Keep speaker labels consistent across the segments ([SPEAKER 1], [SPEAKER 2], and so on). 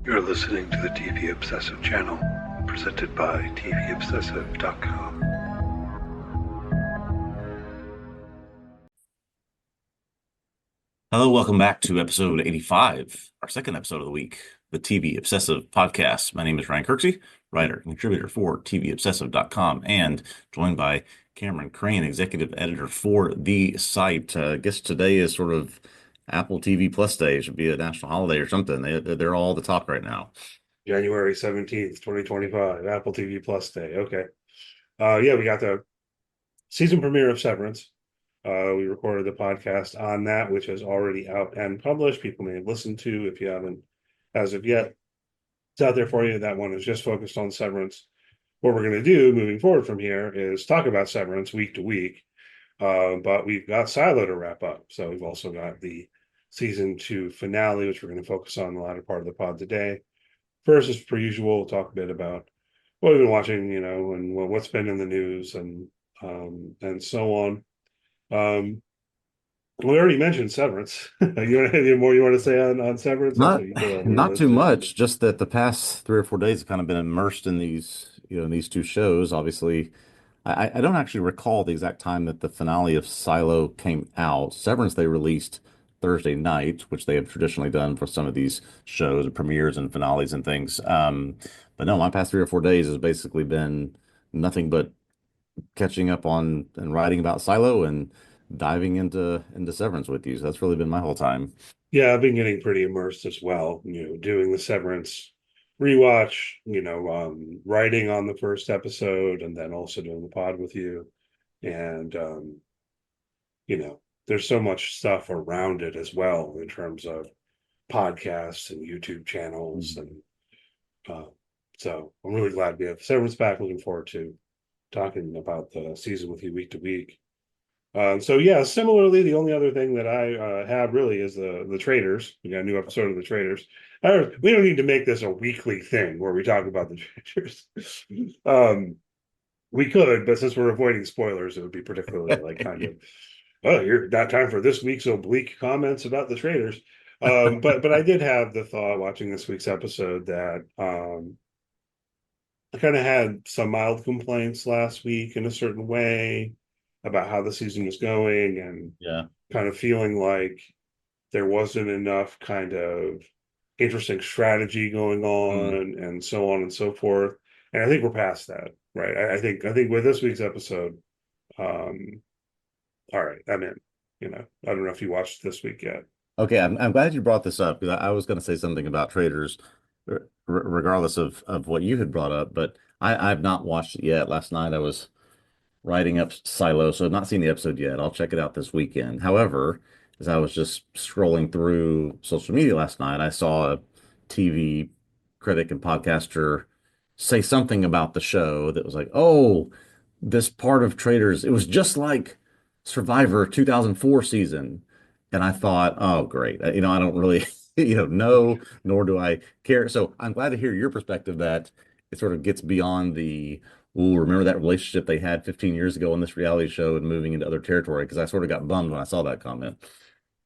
[SPEAKER 1] You're listening to the TV Obsessive channel, presented by TVObscast.com.
[SPEAKER 2] Hello, welcome back to episode 85, our second episode of the week, the TV Obsessive podcast. My name is Ryan Kirksey, writer and contributor for TVObsessive.com, and joined by Cameron Crane, executive editor for the site. I guess today is sort of Apple TV Plus Day. It should be a national holiday or something. They're all the talk right now.
[SPEAKER 3] January 17th, 2025, Apple TV Plus Day. Okay. We got the season premiere of Severance. We recorded the podcast on that, which is already out and published. People may have listened to if you haven't as of yet. It's out there for you. That one is just focused on Severance. What we're going to do moving forward from here is talk about Severance week to week. But we've got Silo to wrap up. So we've also got the season 2 finale, which we're going to focus on the latter part of the pod today. First, as per usual, we'll talk a bit about what we've been watching, and what's been in the news and so on. We already mentioned Severance. You want any more you want to say on Severance?
[SPEAKER 2] Not not too much, just that the past 3 or 4 days have kind of been immersed in these two shows. Obviously, I don't actually recall the exact time that the finale of Silo came out. Severance they released Thursday night, which they have traditionally done for some of these shows, premieres and finales and things. But no, my past 3 or 4 days has basically been nothing but catching up on and writing about Silo and diving into Severance with you. So that's really been my whole time.
[SPEAKER 3] Yeah, I've been getting pretty immersed as well, doing the Severance rewatch, writing on the first episode and then also doing the pod with you. And there's so much stuff around it as well in terms of podcasts and YouTube channels. And so I'm really glad we have Severance back. Looking forward to talking about the season with you week to week. Similarly, the only other thing that I have really is the Traders. We got a new episode of the Traders. We don't need to make this a weekly thing where we talk about the Traders. We could, but since we're avoiding spoilers, it would be particularly like kind of, oh, you're not time for this week's oblique comments about the Traders. But I did have the thought watching this week's episode that I kind of had some mild complaints last week in a certain way about how the season was going and
[SPEAKER 2] Yeah.
[SPEAKER 3] kind of feeling like there wasn't enough kind of interesting strategy going on and so on and so forth. And I think we're past that, right? I think with this week's episode, all right, I'm in. I don't know if you watched this week yet.
[SPEAKER 2] Okay, I'm glad you brought this up because I was going to say something about Traders, regardless of what you had brought up, but I've not watched it yet. Last night I was writing up Silo, so I've not seen the episode yet. I'll check it out this weekend. However, as I was just scrolling through social media last night, I saw a TV critic and podcaster say something about the show that was like, "Oh, this part of Traders, it was just like Survivor 2004 season." And I thought, "Oh, great. I don't really, know, nor do I care." So I'm glad to hear your perspective that it sort of gets beyond the ooh, remember that relationship they had 15 years ago on this reality show and moving into other territory? Because I sort of got bummed when I saw that comment.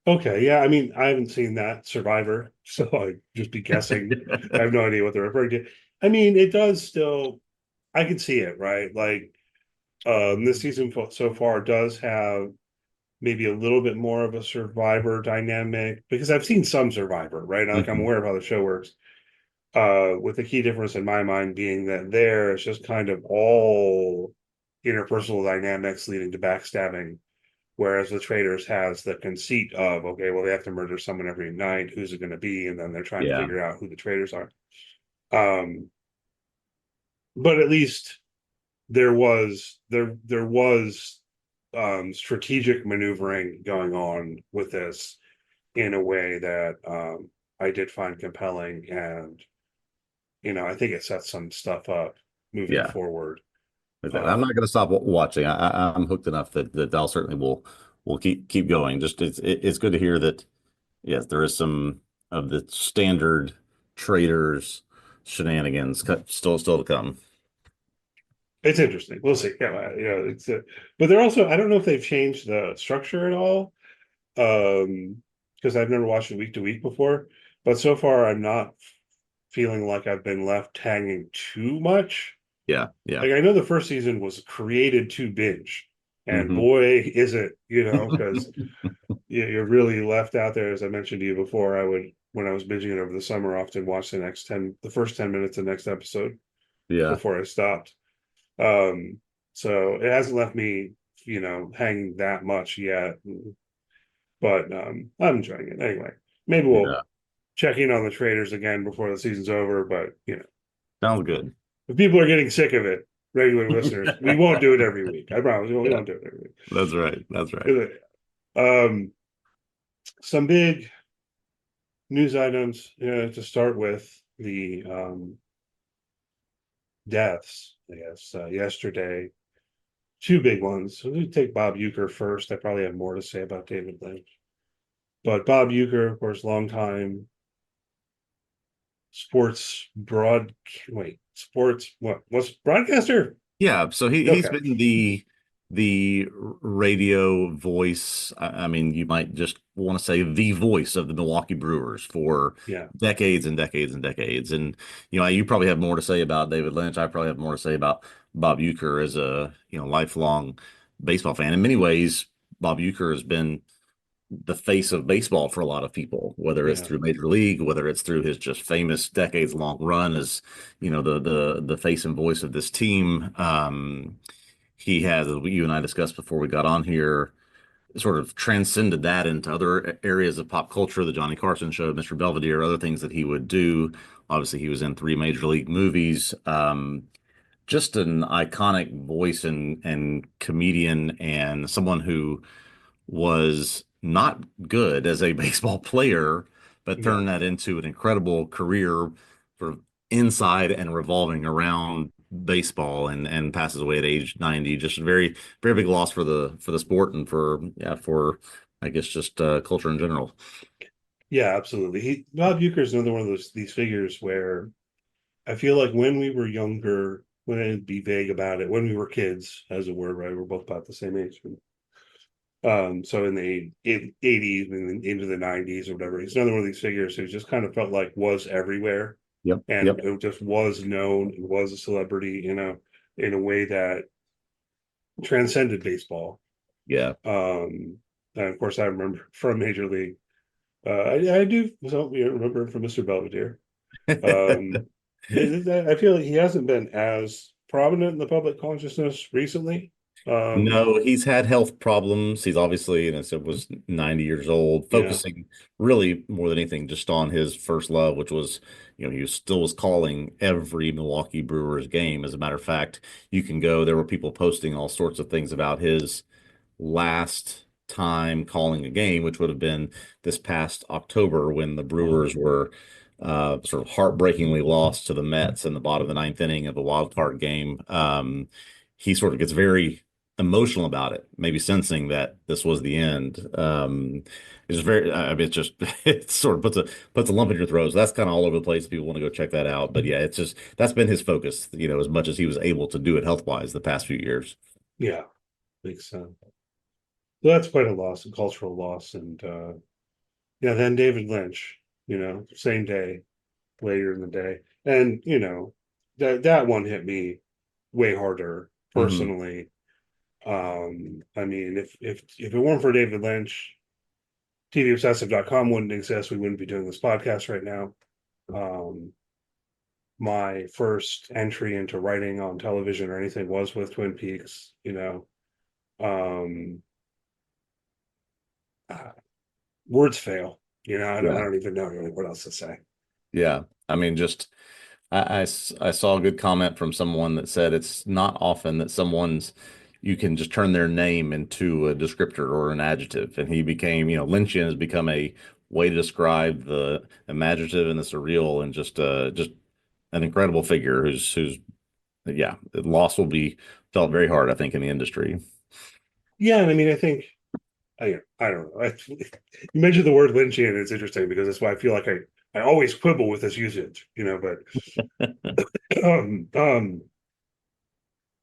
[SPEAKER 3] Okay, yeah, I mean, I haven't seen that Survivor, so I just be guessing. I have no idea what they're referring to. I mean, it does still, I can see it, right? Like, this season so far does have maybe a little bit more of a Survivor dynamic because I've seen some Survivor, right? Like, I'm
[SPEAKER 2] Mhm.
[SPEAKER 3] aware of how the show works. With the key difference in my mind being that there it's just kind of all interpersonal dynamics leading to backstabbing. Whereas the Traders has the conceit of, okay, well, they have to murder someone every night. Who's it going to be? And then they're trying to
[SPEAKER 2] Yeah.
[SPEAKER 3] figure out who the Traders are. Um, but at least there was strategic maneuvering going on with this in a way that I did find compelling, and I think it sets some stuff up moving
[SPEAKER 2] Yeah.
[SPEAKER 3] forward.
[SPEAKER 2] Exactly. I'm not
[SPEAKER 3] Um,
[SPEAKER 2] going to stop watching. I'm hooked enough that I'll certainly will keep going. Just it's good to hear that yes, there is some of the standard traders shenanigans still to come.
[SPEAKER 3] It's interesting. We'll see. It's but they're also, I don't know if they've changed the structure at all. Because I've never watched it week to week before. but so far I'm not feeling like I've been left hanging too much.
[SPEAKER 2] Yeah, yeah.
[SPEAKER 3] Like I know the first season was created to binge, and
[SPEAKER 2] Hmm.
[SPEAKER 3] boy, is it, because you're really left out there. As I mentioned to you before, I would, when I was binging it over the summer, often watch the first 10 minutes of the next episode
[SPEAKER 2] Yeah.
[SPEAKER 3] before I stopped. Um, so it hasn't left me, hanging that much yet, but I'm enjoying it anyway. Maybe we'll
[SPEAKER 2] Yeah.
[SPEAKER 3] check in on the traders again before the season's over, but
[SPEAKER 2] Sounds good.
[SPEAKER 3] if people are getting sick of it, regular listeners, we won't do it every week. I promise we
[SPEAKER 2] Yeah,
[SPEAKER 3] won't do it every
[SPEAKER 2] that's right. That's right.
[SPEAKER 3] week. Some big news items, to start with the deaths, I guess, yesterday. Two big ones. So we take Bob Uecker first. I probably have more to say about David Lynch. But Bob Uecker, of course, longtime sports broad wait, sports what was broadcaster?
[SPEAKER 2] Yeah, so he's
[SPEAKER 3] Okay.
[SPEAKER 2] been the radio voice. I mean, you might just want to say the voice of the Milwaukee Brewers for
[SPEAKER 3] Yeah.
[SPEAKER 2] decades and decades and decades. And you probably have more to say about David Lynch. I probably have more to say about Bob Uecker as a lifelong baseball fan. In many ways, Bob Uecker has been the face of baseball for a lot of people, whether it's
[SPEAKER 3] Yeah.
[SPEAKER 2] through Major League, whether it's through his just famous decades long run as, the face and voice of this team. He has, as you and I discussed before we got on here, sort of transcended that into other areas of pop culture, the Johnny Carson show, Mr. Belvedere, other things that he would do. Obviously, he was in 3 Major League movies. Just an iconic voice and comedian, and someone who was not good as a baseball player, but
[SPEAKER 3] Yeah.
[SPEAKER 2] turned that into an incredible career sort of inside and revolving around baseball, and passes away at age 90. Just a very, very big loss for the sport and for I guess just culture in general.
[SPEAKER 3] Yeah, absolutely. Bob Uecker is another one of these figures where I feel like when we were younger, when I'd be vague about it, when we were kids, as it were, right? We're both about the same age. So in the 80s and into the 90s or whatever, he's another one of these figures who just kind of felt like was everywhere,
[SPEAKER 2] Yep.
[SPEAKER 3] and
[SPEAKER 2] Yep.
[SPEAKER 3] it just was known, it was a celebrity, in a way that transcended baseball.
[SPEAKER 2] Yeah.
[SPEAKER 3] And of course, I remember from Major League. I do remember him from Mr. Belvedere. Um, I feel like he hasn't been as prominent in the public consciousness recently.
[SPEAKER 2] No, he's had health problems. He's obviously, and it was 90 years old,
[SPEAKER 3] Yeah,
[SPEAKER 2] focusing really more than anything just on his first love, which was, he still was calling every Milwaukee Brewers game. As a matter of fact, you can go, there were people posting all sorts of things about his last time calling a game, which would have been this past October when the Brewers were sort of heartbreakingly lost to the Mets in the bottom of the ninth inning of a wild card game. He sort of gets very emotional about it, maybe sensing that this was the end. It's very, I mean, it's just, it sort of puts a lump in your throat. So that's kind of all over the place. If people want to go check that out. But yeah, it's just, that's been his focus, as much as he was able to do it health wise the past few years.
[SPEAKER 3] yeah, makes sense. So that's quite a loss, a cultural loss, and yeah. Then David Lynch, same day, later in the day, and that one hit me way harder
[SPEAKER 2] Hmm.
[SPEAKER 3] personally. I mean, if it weren't for David Lynch, TVObsessive.com wouldn't exist. We wouldn't be doing this podcast right now. Um, my first entry into writing on television or anything was with Twin Peaks. Um, uh, Words fail. I
[SPEAKER 2] Yeah.
[SPEAKER 3] don't even know really what else to say.
[SPEAKER 2] Yeah. I mean, just I saw a good comment from someone that said it's not often that you can just turn their name into a descriptor or an adjective. And he became, Lynchian has become a way to describe the imaginative and the surreal, and just an incredible figure who's yeah, the loss will be felt very hard, I think, in the industry.
[SPEAKER 3] Yeah, and I mean, I think I don't know. You mentioned the word Lynchian, and it's interesting because that's why I feel like I always quibble with this usage, but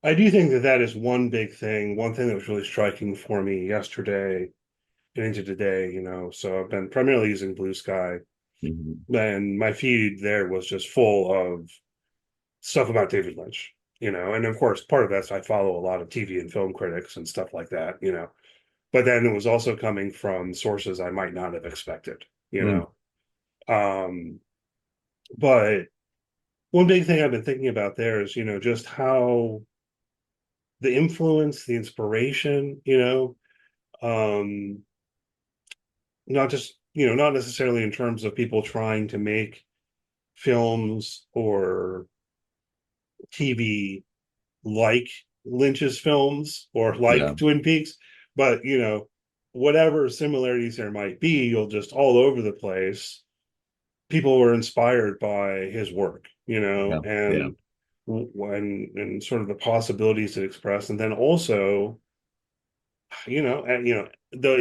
[SPEAKER 3] I do think that is one big thing. One thing that was really striking for me yesterday and into today, so I've been primarily using Blue Sky. And my feed there was just full of stuff about David Lynch, and of course, part of that's I follow a lot of TV and film critics and stuff like that, but then it was also coming from sources I might not have expected,
[SPEAKER 2] Mm.
[SPEAKER 3] um, but one big thing I've been thinking about there is, just how the influence, the inspiration, um, not just, not necessarily in terms of people trying to make films or TV like Lynch's films or
[SPEAKER 2] Yeah.
[SPEAKER 3] like Twin Peaks, but whatever similarities there might be, you'll just all over the place. People were inspired by his work,
[SPEAKER 2] Yeah. Yeah.
[SPEAKER 3] and and sort of the possibilities it expressed, and then also, the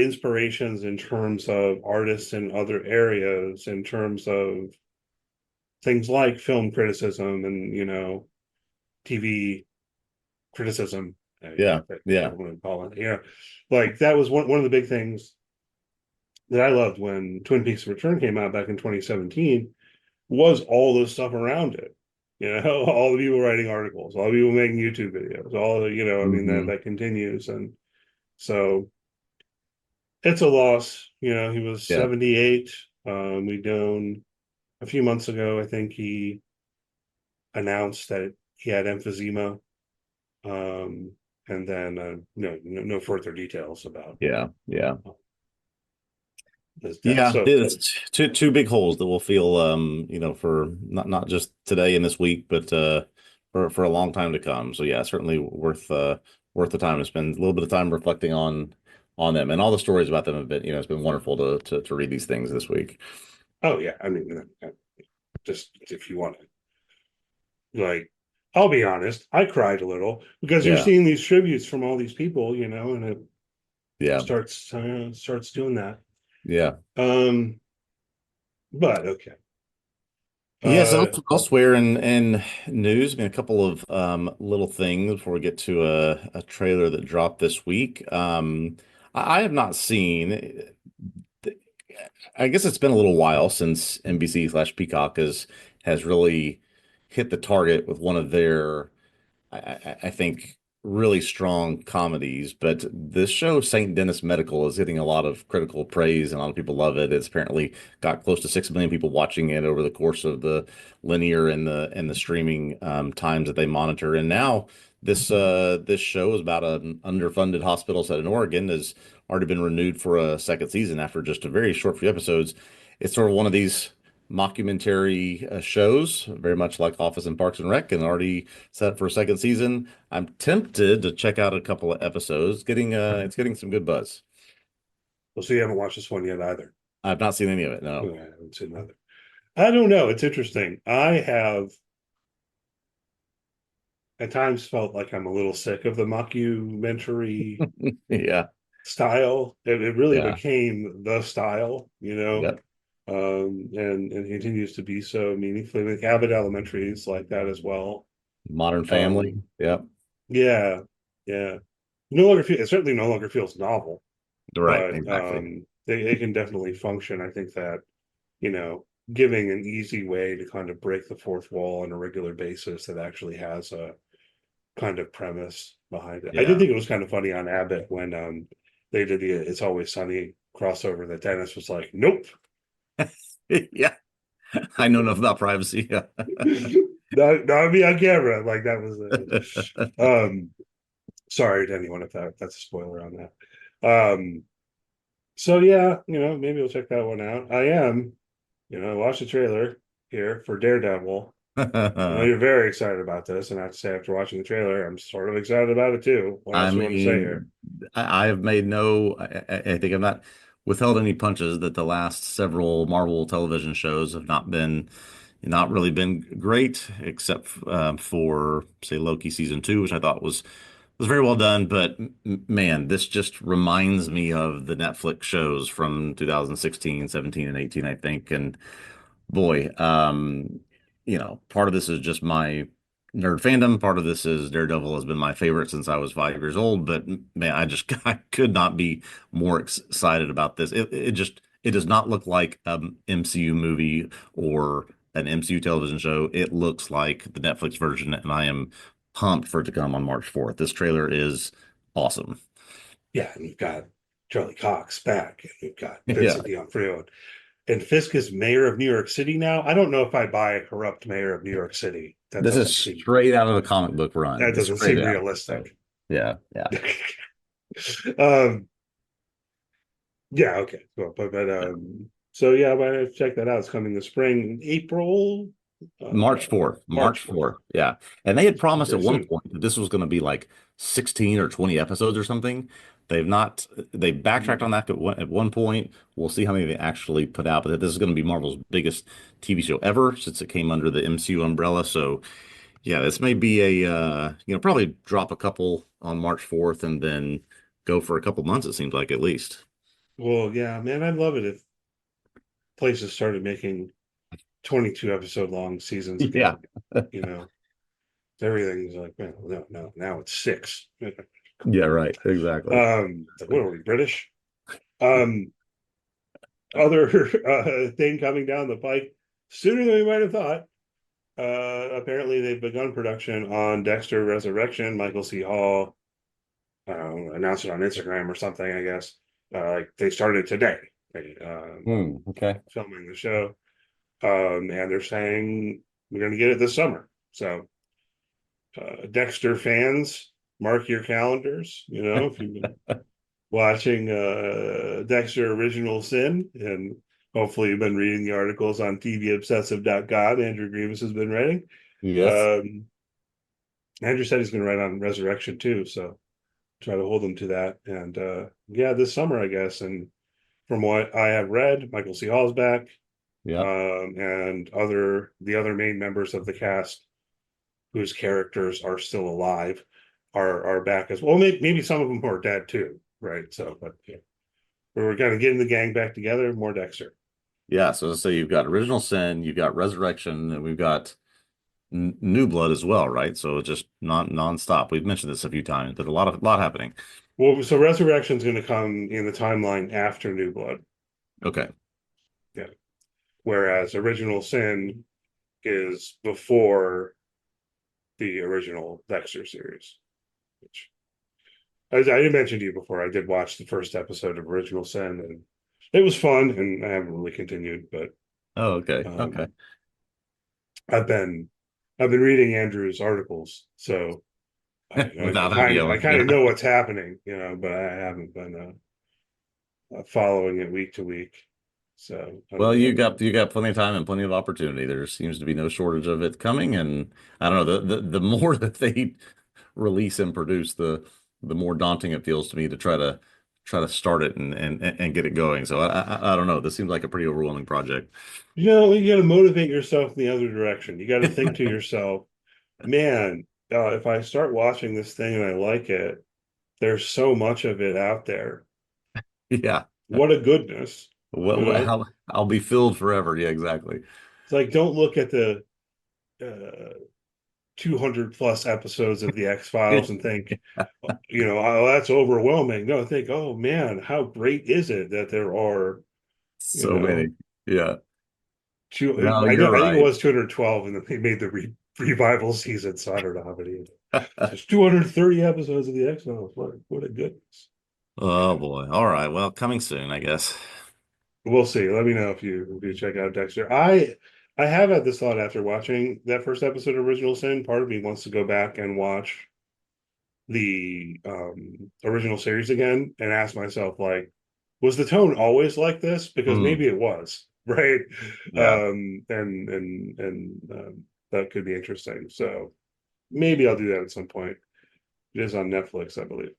[SPEAKER 3] inspirations in terms of artists in other areas, in terms of things like film criticism and TV criticism,
[SPEAKER 2] Yeah. Yeah.
[SPEAKER 3] whatever you want to call it. Like that was one of the big things that I loved when Twin Peaks Return came out back in 2017 was all the stuff around it. All the people writing articles, all the people making YouTube videos, all the, I mean,
[SPEAKER 2] Hmm.
[SPEAKER 3] that continues. And so it's a loss. He was
[SPEAKER 2] Yeah.
[SPEAKER 3] 78. We known a few months ago, I think he announced that he had emphysema. Um, and then no further details about
[SPEAKER 2] Yeah. Yeah.
[SPEAKER 3] his death.
[SPEAKER 2] Yeah.
[SPEAKER 3] So,
[SPEAKER 2] It's two big holes that we'll feel, for not just today and this week, but for a long time to come. So yeah, certainly worth the time to spend a little bit of time reflecting on them, and all the stories about them have been, it's been wonderful to read these things this week.
[SPEAKER 3] oh yeah, I mean, just if you want to, like, I'll be honest, I cried a little because you're
[SPEAKER 2] Yeah.
[SPEAKER 3] seeing these tributes from all these people, and it
[SPEAKER 2] Yeah.
[SPEAKER 3] starts doing that.
[SPEAKER 2] Yeah.
[SPEAKER 3] Um, but okay.
[SPEAKER 2] Yes,
[SPEAKER 3] Uh,
[SPEAKER 2] elsewhere in news, I mean, a couple of little things before we get to a trailer that dropped this week. I have not seen. I guess it's been a little while since NBC/Peacock has really hit the target with one of their, I think, really strong comedies. But this show, St. Denis Medical, is getting a lot of critical praise, and a lot of people love it. It's apparently got close to 6 million people watching it over the course of the linear and the streaming times that they monitor. And now this show is about an underfunded hospital set in Oregon has already been renewed for a second season after just a very short few episodes. It's sort of one of these mockumentary shows, very much like Office and Parks and Rec, and already set for a second season. I'm tempted to check out a couple of episodes. It's getting some good buzz.
[SPEAKER 3] well, so you haven't watched this one yet either.
[SPEAKER 2] I've not seen any of it.
[SPEAKER 3] Oh,
[SPEAKER 2] No.
[SPEAKER 3] I haven't seen either. I don't know. It's interesting. I have at times felt like I'm a little sick of the mockumentary
[SPEAKER 2] Yeah.
[SPEAKER 3] style. It really
[SPEAKER 2] Yeah.
[SPEAKER 3] became the style,
[SPEAKER 2] Yep.
[SPEAKER 3] and continues to be so meaningfully. Like Abbott Elementary is like that as well.
[SPEAKER 2] Modern Family.
[SPEAKER 3] Um,
[SPEAKER 2] Yep.
[SPEAKER 3] yeah, yeah. No longer feel it certainly no longer feels novel,
[SPEAKER 2] Right.
[SPEAKER 3] but
[SPEAKER 2] Exactly.
[SPEAKER 3] they can definitely function. I think that you know giving an easy way to kind of break the fourth wall on a regular basis that actually has a kind of premise behind it. I did
[SPEAKER 2] Yeah.
[SPEAKER 3] think it was kind of funny on Abbott when they did the It's Always Sunny crossover that Dennis was like, nope.
[SPEAKER 2] Yeah. I know enough about privacy. Yeah.
[SPEAKER 3] Not me on camera. Like that was sorry to anyone if that's a spoiler on that. So yeah, maybe we'll check that one out. I watched the trailer here for Daredevil. I know you're very excited about this, and I have to say, after watching the trailer, I'm sort of excited about it too. What
[SPEAKER 2] I
[SPEAKER 3] else do you want to say here?
[SPEAKER 2] mean, I have made no, I think I've not withheld any punches that the last several Marvel television shows have not really been great, except for, say, Loki season 2, which I thought was very well done. But man, this just reminds me of the Netflix shows from 2016, 17, and 18, I think. And boy, part of this is just my nerd fandom. Part of this is Daredevil has been my favorite since I was 5 years old. But man, I could not be more excited about this. It just it does not look like an MCU movie or an MCU television show. It looks like the Netflix version, and I am pumped for it to come on March 4th. This trailer is awesome.
[SPEAKER 3] Yeah, and you've got Charlie Cox back, and you've got
[SPEAKER 2] Yeah.
[SPEAKER 3] Vincent D'Onofrio, and Fisk is mayor of New York City now. I don't know if I buy a corrupt mayor of New York City.
[SPEAKER 2] This is straight out of the comic book run.
[SPEAKER 3] That
[SPEAKER 2] It's
[SPEAKER 3] doesn't
[SPEAKER 2] straight
[SPEAKER 3] seem
[SPEAKER 2] out.
[SPEAKER 3] realistic.
[SPEAKER 2] Yeah, yeah.
[SPEAKER 3] um, yeah, okay. Well, so yeah, I'm gonna check that out. It's coming this spring, April,
[SPEAKER 2] March 4th.
[SPEAKER 3] March
[SPEAKER 2] March
[SPEAKER 3] 4th.
[SPEAKER 2] 4th. Yeah. And they had promised at
[SPEAKER 3] Very
[SPEAKER 2] one
[SPEAKER 3] soon.
[SPEAKER 2] point that this was going to be like 16 or 20 episodes or something. They've not, they backtracked on that at one point. We'll see how many they actually put out, but this is going to be Marvel's biggest TV show ever since it came under the MCU umbrella. So, yeah, this may be probably drop a couple on March 4th and then go for a couple months, it seems like at least.
[SPEAKER 3] Well, yeah, man, I'd love it if places started making 22 episode long seasons
[SPEAKER 2] Yeah.
[SPEAKER 3] again. You know, everything's like, well, no, now it's 6.
[SPEAKER 2] Yeah, right. Exactly.
[SPEAKER 3] Like, what are we, British? Um, other thing coming down the pike sooner than we might have thought. Apparently, they've begun production on Dexter Resurrection. Michael C. Hall announced it on Instagram or something, I guess. Like they started today,
[SPEAKER 2] Okay.
[SPEAKER 3] filming the show, and they're saying we're going to get it this summer. So, Dexter fans, mark your calendars. You know, if you've been watching Dexter Original Sin, and hopefully you've been reading the articles on TVObscast.com. Andrew Grievous has been writing.
[SPEAKER 2] Yes.
[SPEAKER 3] Andrew said he's going to write on Resurrection too, so try to hold him to that. And yeah, this summer, I guess. And from what I have read, Michael C. Hall's back,
[SPEAKER 2] Yeah.
[SPEAKER 3] and the other main members of the cast whose characters are still alive are back as well. Maybe some of them are dead too, right? So, but yeah, we're kind of getting the gang back together. More Dexter.
[SPEAKER 2] Yeah, so you've got Original Sin, you've got Resurrection, and we've got New Blood as well, right? So just non-stop. We've mentioned this a few times, but a lot happening.
[SPEAKER 3] Well, so Resurrection's going to come in the timeline after New Blood.
[SPEAKER 2] Okay.
[SPEAKER 3] Yeah. Whereas Original Sin is before the original Dexter series, which as I did mention to you before, I did watch the first episode of Original Sin, and it was fun, and I haven't really continued, but
[SPEAKER 2] Oh, okay. Okay.
[SPEAKER 3] I've been reading Andrew's articles, so
[SPEAKER 2] Without having
[SPEAKER 3] I kind of know what's happening, but I haven't been following it week to week. So
[SPEAKER 2] Well, you got plenty of time and plenty of opportunity. There seems to be no shortage of it coming, and I don't know, the more that they release and produce, the more daunting it feels to me to try to start it and get it going. So I don't know. This seems like a pretty overwhelming project.
[SPEAKER 3] you got to motivate yourself in the other direction. You got to think to yourself, man, if I start watching this thing and I like it, there's so much of it out there.
[SPEAKER 2] Yeah.
[SPEAKER 3] What a goodness.
[SPEAKER 2] Well, I'll be filled forever. Yeah, exactly.
[SPEAKER 3] It's like, don't look at the 200 plus episodes of the X-Files and think, oh, that's overwhelming. No, think, oh man, how great is it that there are,
[SPEAKER 2] So many. Yeah. No, you're
[SPEAKER 3] I think it
[SPEAKER 2] right.
[SPEAKER 3] was 212 and then they made the revival season. So I don't know how many. There's 230 episodes of the X-Files. What a goodness.
[SPEAKER 2] Oh boy. All right. Well, coming soon, I guess.
[SPEAKER 3] We'll see. Let me know if you check out Dexter. I have had this thought after watching that first episode of Original Sin. Part of me wants to go back and watch the original series again and ask myself, like, was the tone always like this? Because
[SPEAKER 2] Hmm.
[SPEAKER 3] maybe it was, right?
[SPEAKER 2] Yeah.
[SPEAKER 3] That could be interesting. So maybe I'll do that at some point. It is on Netflix, I believe.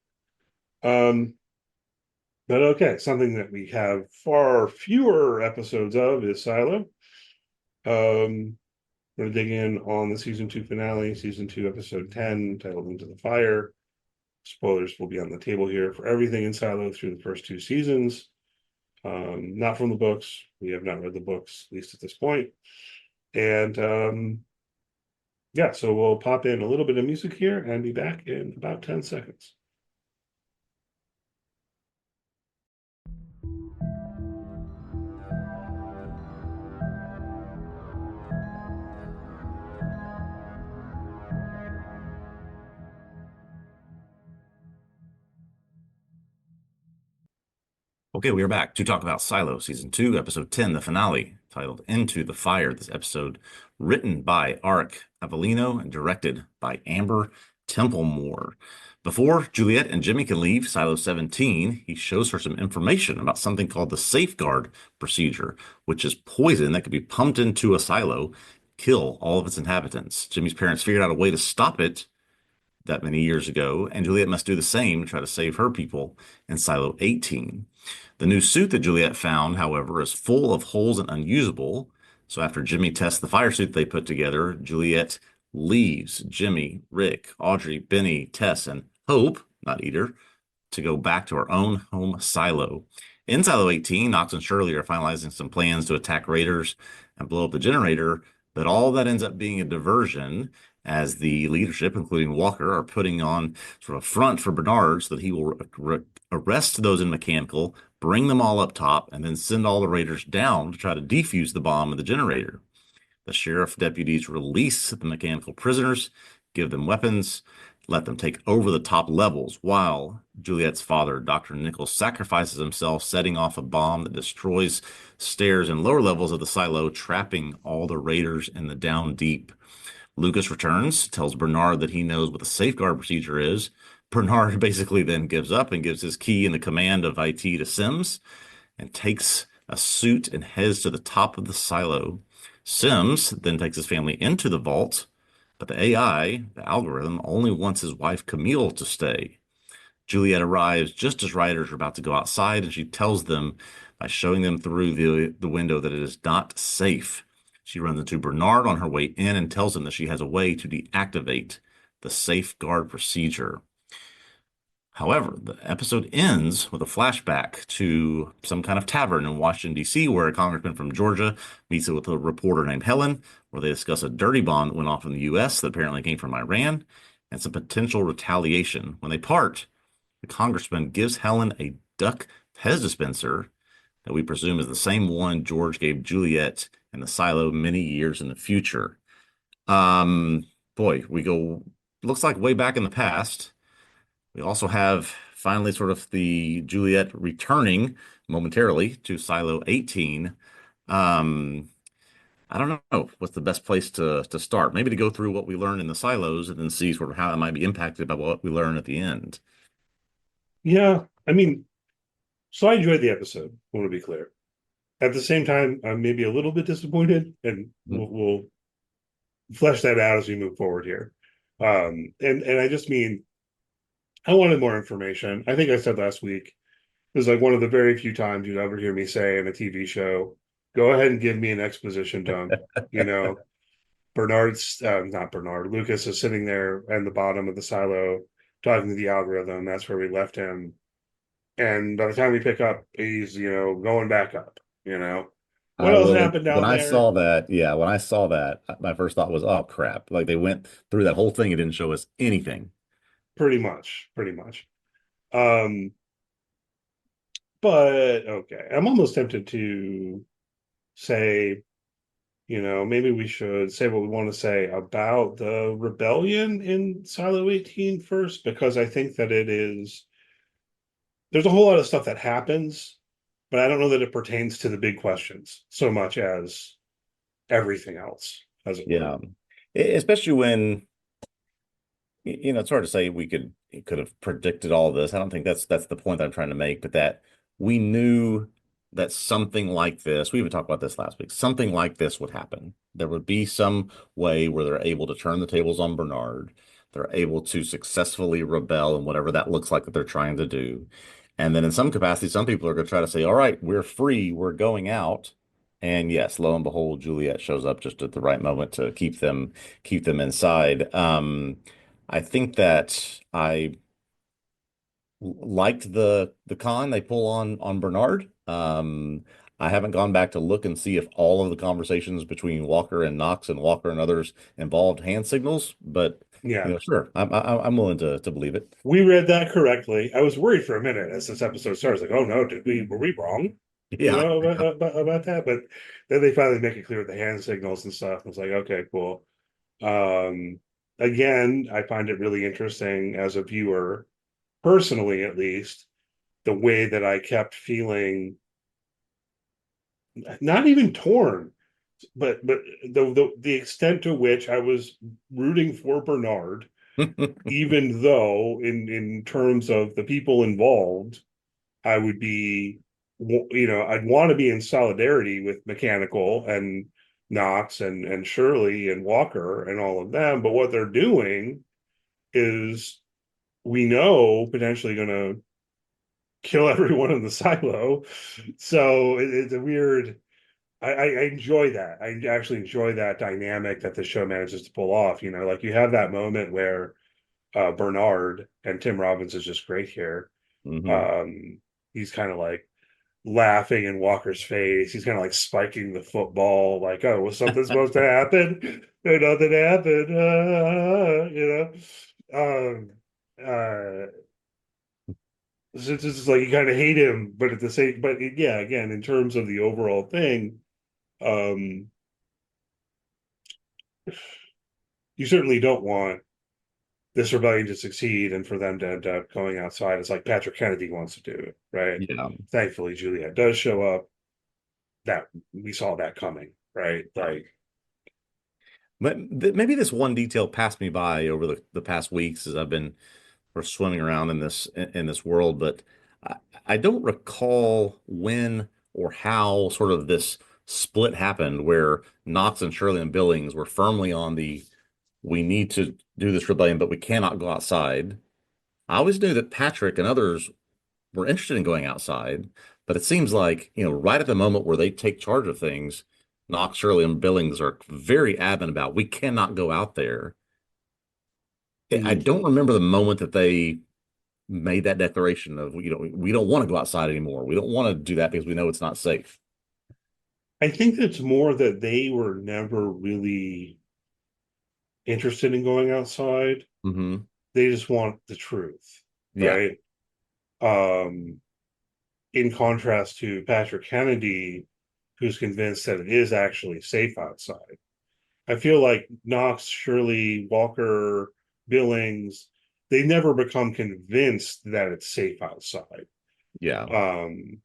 [SPEAKER 3] But okay, something that we have far fewer episodes of is Silo. We're gonna dig in on the season 2 finale, season 2, episode 10, titled Into the Fire. Spoilers will be on the table here for everything in Silo through the first 2 seasons. Not from the books. We have not read the books, at least at this point. And yeah, so we'll pop in a little bit of music here and be back in about 10 seconds.
[SPEAKER 2] Okay, we are back to talk about Silo Season 2, Episode 10, the finale, titled Into the Fire. This episode written by Arik Avellino and directed by Amber Templemore. Before Juliet and Jimmy can leave Silo 17, he shows her some information about something called the safeguard procedure, which is poison that could be pumped into a silo, kill all of its inhabitants. Jimmy's parents figured out a way to stop it that many years ago, and Juliet must do the same to try to save her people in Silo 18. The new suit that Juliet found, however, is full of holes and unusable. So after Jimmy tests the fire suit they put together, Juliet leaves Jimmy, Rick, Audrey, Benny, Tess, and Hope, not Eater, to go back to her own home silo. In Silo 18, Knox and Shirley are finalizing some plans to attack raiders and blow up the generator, but all that ends up being a diversion as the leadership, including Walker, are putting on sort of a front for Bernard so that he will arrest those in mechanical, bring them all up top, and then send all the raiders down to try to defuse the bomb in the generator. The sheriff deputies release the mechanical prisoners, give them weapons, let them take over the top levels, while Juliet's father, Dr. Nichols, sacrifices himself, setting off a bomb that destroys stairs and lower levels of the silo, trapping all the raiders in the down deep. Lucas returns, tells Bernard that he knows what the safeguard procedure is. Bernard basically then gives up and gives his key and the command of IT to Sims and takes a suit and heads to the top of the silo. Sims then takes his family into the vault, but the AI, the algorithm, only wants his wife Camille to stay. Juliet arrives just as riders are about to go outside, and she tells them by showing them through the window that it is not safe. She runs into Bernard on her way in and tells him that she has a way to deactivate the safeguard procedure. However, the episode ends with a flashback to some kind of tavern in Washington, D.C., where a congressman from Georgia meets with a reporter named Helen, where they discuss a dirty bomb that went off in the U.S. that apparently came from Iran, and some potential retaliation. When they part, the congressman gives Helen a duck Pez dispenser that we presume is the same one George gave Juliet in the silo many years in the future. Boy, we go, looks like way back in the past. We also have finally sort of the Juliet returning momentarily to Silo 18. I don't know what's the best place to start. Maybe to go through what we learned in the silos and then see sort of how it might be impacted by what we learn at the end.
[SPEAKER 3] Yeah, I mean, so I enjoyed the episode, I want to be clear. At the same time, I'm maybe a little bit disappointed, and we'll flesh that out as we move forward here. And I just mean, I wanted more information. I think I said last week, this is like one of the very few times you'd ever hear me say in a TV show, go ahead and give me an exposition dump. You know, not Bernard, Lucas is sitting there at the bottom of the silo talking to the algorithm. That's where we left him. And by the time we pick up, he's, going back up, What
[SPEAKER 2] I
[SPEAKER 3] else
[SPEAKER 2] will.
[SPEAKER 3] happened down
[SPEAKER 2] When I
[SPEAKER 3] there?
[SPEAKER 2] saw that, yeah, when I saw that, my first thought was, oh crap. Like they went through that whole thing and didn't show us anything.
[SPEAKER 3] Pretty much. Um, but okay. I'm almost tempted to say, maybe we should say what we want to say about the rebellion in Silo 18 first, because I think that there's a whole lot of stuff that happens, but I don't know that it pertains to the big questions so much as everything else, as it
[SPEAKER 2] Yeah.
[SPEAKER 3] were.
[SPEAKER 2] Especially when, it's hard to say it could have predicted all this. I don't think that's the point that I'm trying to make, but that we knew that something like this, we even talked about this last week, something like this would happen. There would be some way where they're able to turn the tables on Bernard. They're able to successfully rebel and whatever that looks like that they're trying to do. And then in some capacity, some people are going to try to say, all right, we're free, we're going out. And yes, lo and behold, Juliet shows up just at the right moment to keep them inside. I think that I liked the con they pull on Bernard. I haven't gone back to look and see if all of the conversations between Walker and Knox and Walker and others involved hand signals, but
[SPEAKER 3] Yeah.
[SPEAKER 2] sure, I'm willing to believe it.
[SPEAKER 3] We read that correctly. I was worried for a minute as this episode starts, like, oh no, were we wrong?
[SPEAKER 2] Yeah.
[SPEAKER 3] About that. But then they finally make it clear with the hand signals and stuff. It's like, okay, cool. Again, I find it really interesting as a viewer, personally at least, the way that I kept feeling not even torn, but the extent to which I was rooting for Bernard, even though in terms of the people involved, I would be, I'd want to be in solidarity with Mechanical and Knox and Shirley and Walker and all of them. But what they're doing is, we know, potentially going to kill everyone in the silo. So it's a weird. I enjoy that. I actually enjoy that dynamic that the show manages to pull off. Like you have that moment where Bernard, and Tim Robbins is just great here.
[SPEAKER 2] Mhm.
[SPEAKER 3] He's kind of like laughing in Walker's face. He's kind of like spiking the football, like, "Oh, was something supposed to happen? No, nothing happened." It's just like you kind of hate him, but at the same, yeah, again, in terms of the overall thing, um, you certainly don't want this rebellion to succeed and for them to end up going outside. It's like Patrick Kennedy wants to do, right?
[SPEAKER 2] Yeah.
[SPEAKER 3] Thankfully, Juliet does show up. That we saw that coming, right? Like,
[SPEAKER 2] But maybe this one detail passed me by over the past weeks as I've been sort of swimming around in this world, but I, I don't recall when or how sort of this split happened where Knox and Shirley and Billings were firmly on the we need to do this rebellion, but we cannot go outside. I always knew that Patrick and others were interested in going outside, but it seems like, right at the moment where they take charge of things, Knox, Shirley, and Billings are very adamant about we cannot go out there. I
[SPEAKER 3] mm,
[SPEAKER 2] don't remember the moment that they made that declaration of, we don't want to go outside anymore. We don't want to do that because we know it's not safe.
[SPEAKER 3] I think it's more that they were never really interested in going outside.
[SPEAKER 2] Hmm.
[SPEAKER 3] They just want the truth,
[SPEAKER 2] Yeah.
[SPEAKER 3] right? Um, in contrast to Patrick Kennedy, who's convinced that it is actually safe outside. I feel like Knox, Shirley, Walker, Billings, they never become convinced that it's safe outside.
[SPEAKER 2] Yeah.
[SPEAKER 3] Um,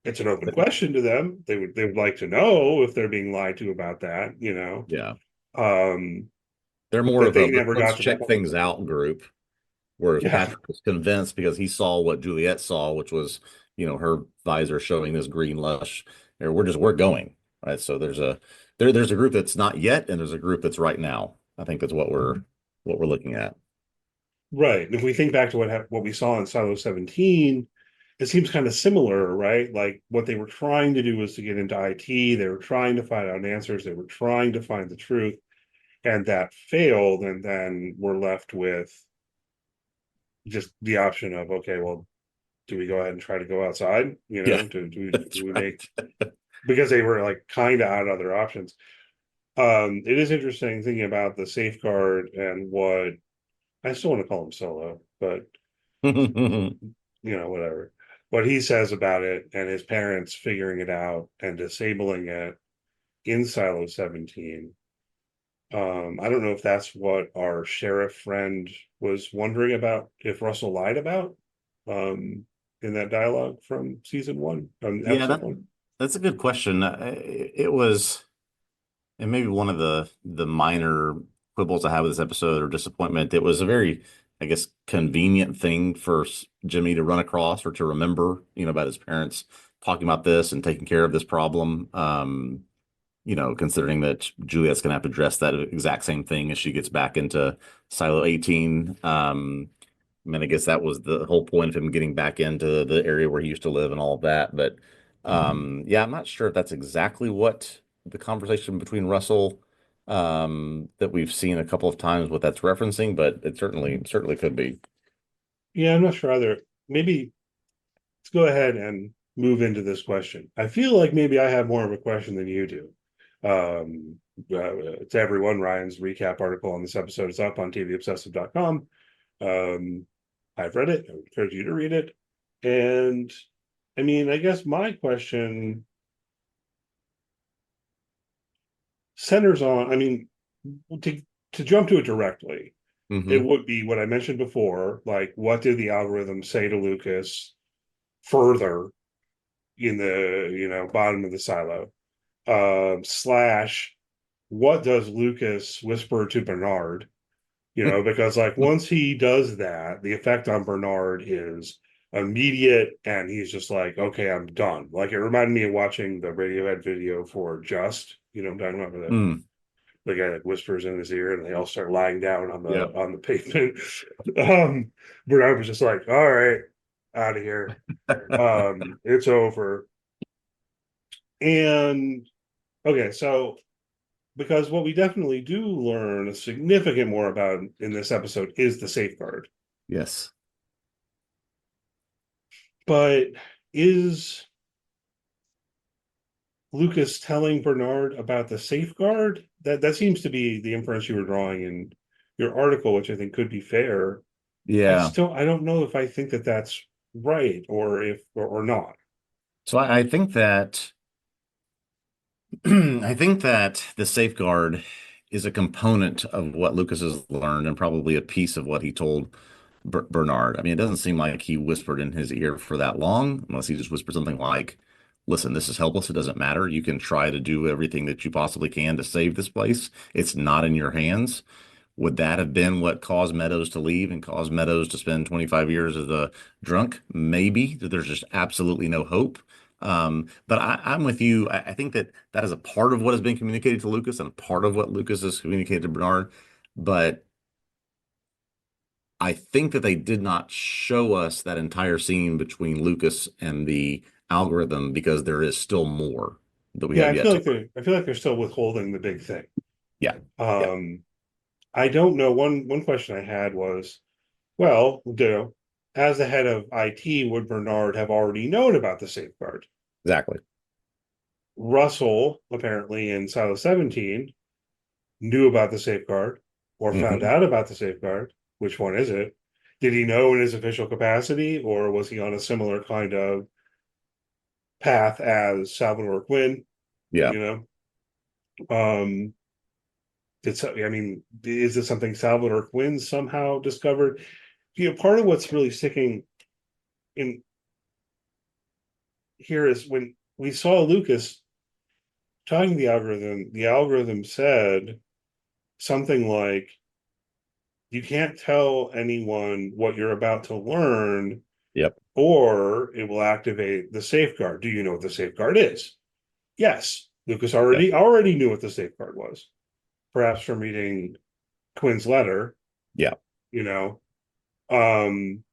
[SPEAKER 3] it's an open question to them. They would like to know if they're being lied to about that.
[SPEAKER 2] Yeah.
[SPEAKER 3] Um,
[SPEAKER 2] They're more
[SPEAKER 3] but
[SPEAKER 2] of a
[SPEAKER 3] they never
[SPEAKER 2] let's
[SPEAKER 3] got to the
[SPEAKER 2] check
[SPEAKER 3] point.
[SPEAKER 2] things out group. Whereas
[SPEAKER 3] Yeah,
[SPEAKER 2] Patrick was convinced because he saw what Juliet saw, which was, her visor showing this green lush. We're going. Right. So there's a group that's not yet, and there's a group that's right now. I think that's what we're looking at.
[SPEAKER 3] right. And if we think back to what we saw in Silo 17, it seems kind of similar, right? Like what they were trying to do was to get into IT. They were trying to find out answers. They were trying to find the truth, and that failed. And then we're left with just the option of, okay, well, do we go ahead and try to go outside?
[SPEAKER 2] Yeah,
[SPEAKER 3] Do
[SPEAKER 2] that's
[SPEAKER 3] we
[SPEAKER 2] right.
[SPEAKER 3] make, because they were like kind of out of other options. It is interesting thinking about the safeguard and what I still want to call him Solo, but whatever. What he says about it and his parents figuring it out and disabling it in Silo 17. I don't know if that's what our sheriff friend was wondering about, if Russell lied about in that dialogue from season one,
[SPEAKER 2] Yeah,
[SPEAKER 3] episode one.
[SPEAKER 2] that's a good question. It was, and maybe one of the minor quibbles I have with this episode or disappointment. It was a very, I guess, convenient thing for Jimmy to run across or to remember, about his parents talking about this and taking care of this problem. Considering that Juliet's going to have to address that exact same thing as she gets back into Silo 18. I mean, I guess that was the whole point of him getting back into the area where he used to live and all of that. But yeah, I'm not sure if that's exactly what the conversation between Russell that we've seen a couple of times what that's referencing, but it certainly could be.
[SPEAKER 3] Yeah, I'm not sure either. Maybe let's go ahead and move into this question. I feel like maybe I have more of a question than you do. To everyone, Ryan's recap article on this episode is up on TVObscast.com. I've read it. I would encourage you to read it. And I mean, I guess my question centers on, I mean, to jump to it directly, it
[SPEAKER 2] Hmm.
[SPEAKER 3] would be what I mentioned before, like what did the algorithm say to Lucas further in the bottom of the silo? Slash, what does Lucas whisper to Bernard? Because like once he does that, the effect on Bernard is immediate, and he's just like, okay, I'm done. Like it reminded me of watching the Radiohead video for Just, I'm talking about
[SPEAKER 2] Mm.
[SPEAKER 3] the guy that whispers in his ear and they all start lying down on
[SPEAKER 2] Yep.
[SPEAKER 3] the pavement. Bernard was just like, all right, out of here. It's over. And okay, so because what we definitely do learn a significant more about in this episode is the safeguard.
[SPEAKER 2] Yes.
[SPEAKER 3] But is Lucas telling Bernard about the safeguard? That seems to be the inference you were drawing in your article, which I think could be fair.
[SPEAKER 2] Yeah.
[SPEAKER 3] I don't know if I think that that's right or if or not.
[SPEAKER 2] So I think that I think that the safeguard is a component of what Lucas has learned and probably a piece of what he told Bernard. I mean, it doesn't seem like he whispered in his ear for that long, unless he just whispered something like, "Listen, this is helpless. It doesn't matter. You can try to do everything that you possibly can to save this place. It's not in your hands." Would that have been what caused Meadows to leave and caused Meadows to spend 25 years as a drunk? Maybe. That there's just absolutely no hope. But I'm with you. I think that that is a part of what has been communicated to Lucas and a part of what Lucas has communicated to Bernard. But I think that they did not show us that entire scene between Lucas and the algorithm because there is still more that we
[SPEAKER 3] Yeah,
[SPEAKER 2] have yet to learn.
[SPEAKER 3] I feel like they're still withholding the big thing.
[SPEAKER 2] Yeah. Yeah.
[SPEAKER 3] Um, I don't know. One question I had was, well, as the head of IT, would Bernard have already known about the safeguard?
[SPEAKER 2] Exactly.
[SPEAKER 3] Russell, apparently in Silo 17, knew about the safeguard or found
[SPEAKER 2] Hmm.
[SPEAKER 3] out about the safeguard. Which one is it? Did he know in his official capacity, or was he on a similar kind of path as Salvador Quinn?
[SPEAKER 2] Yeah.
[SPEAKER 3] You know, um, I mean, is this something Salvador Quinn somehow discovered? Part of what's really sticking in here is when we saw Lucas talking to the algorithm said something like, you can't tell anyone what you're about to learn,
[SPEAKER 2] Yep.
[SPEAKER 3] or it will activate the safeguard. Do you know what the safeguard is? Yes. Lucas
[SPEAKER 2] Yep.
[SPEAKER 3] already knew what the safeguard was, perhaps from reading Quinn's letter,
[SPEAKER 2] Yeah.
[SPEAKER 3] you know. Um,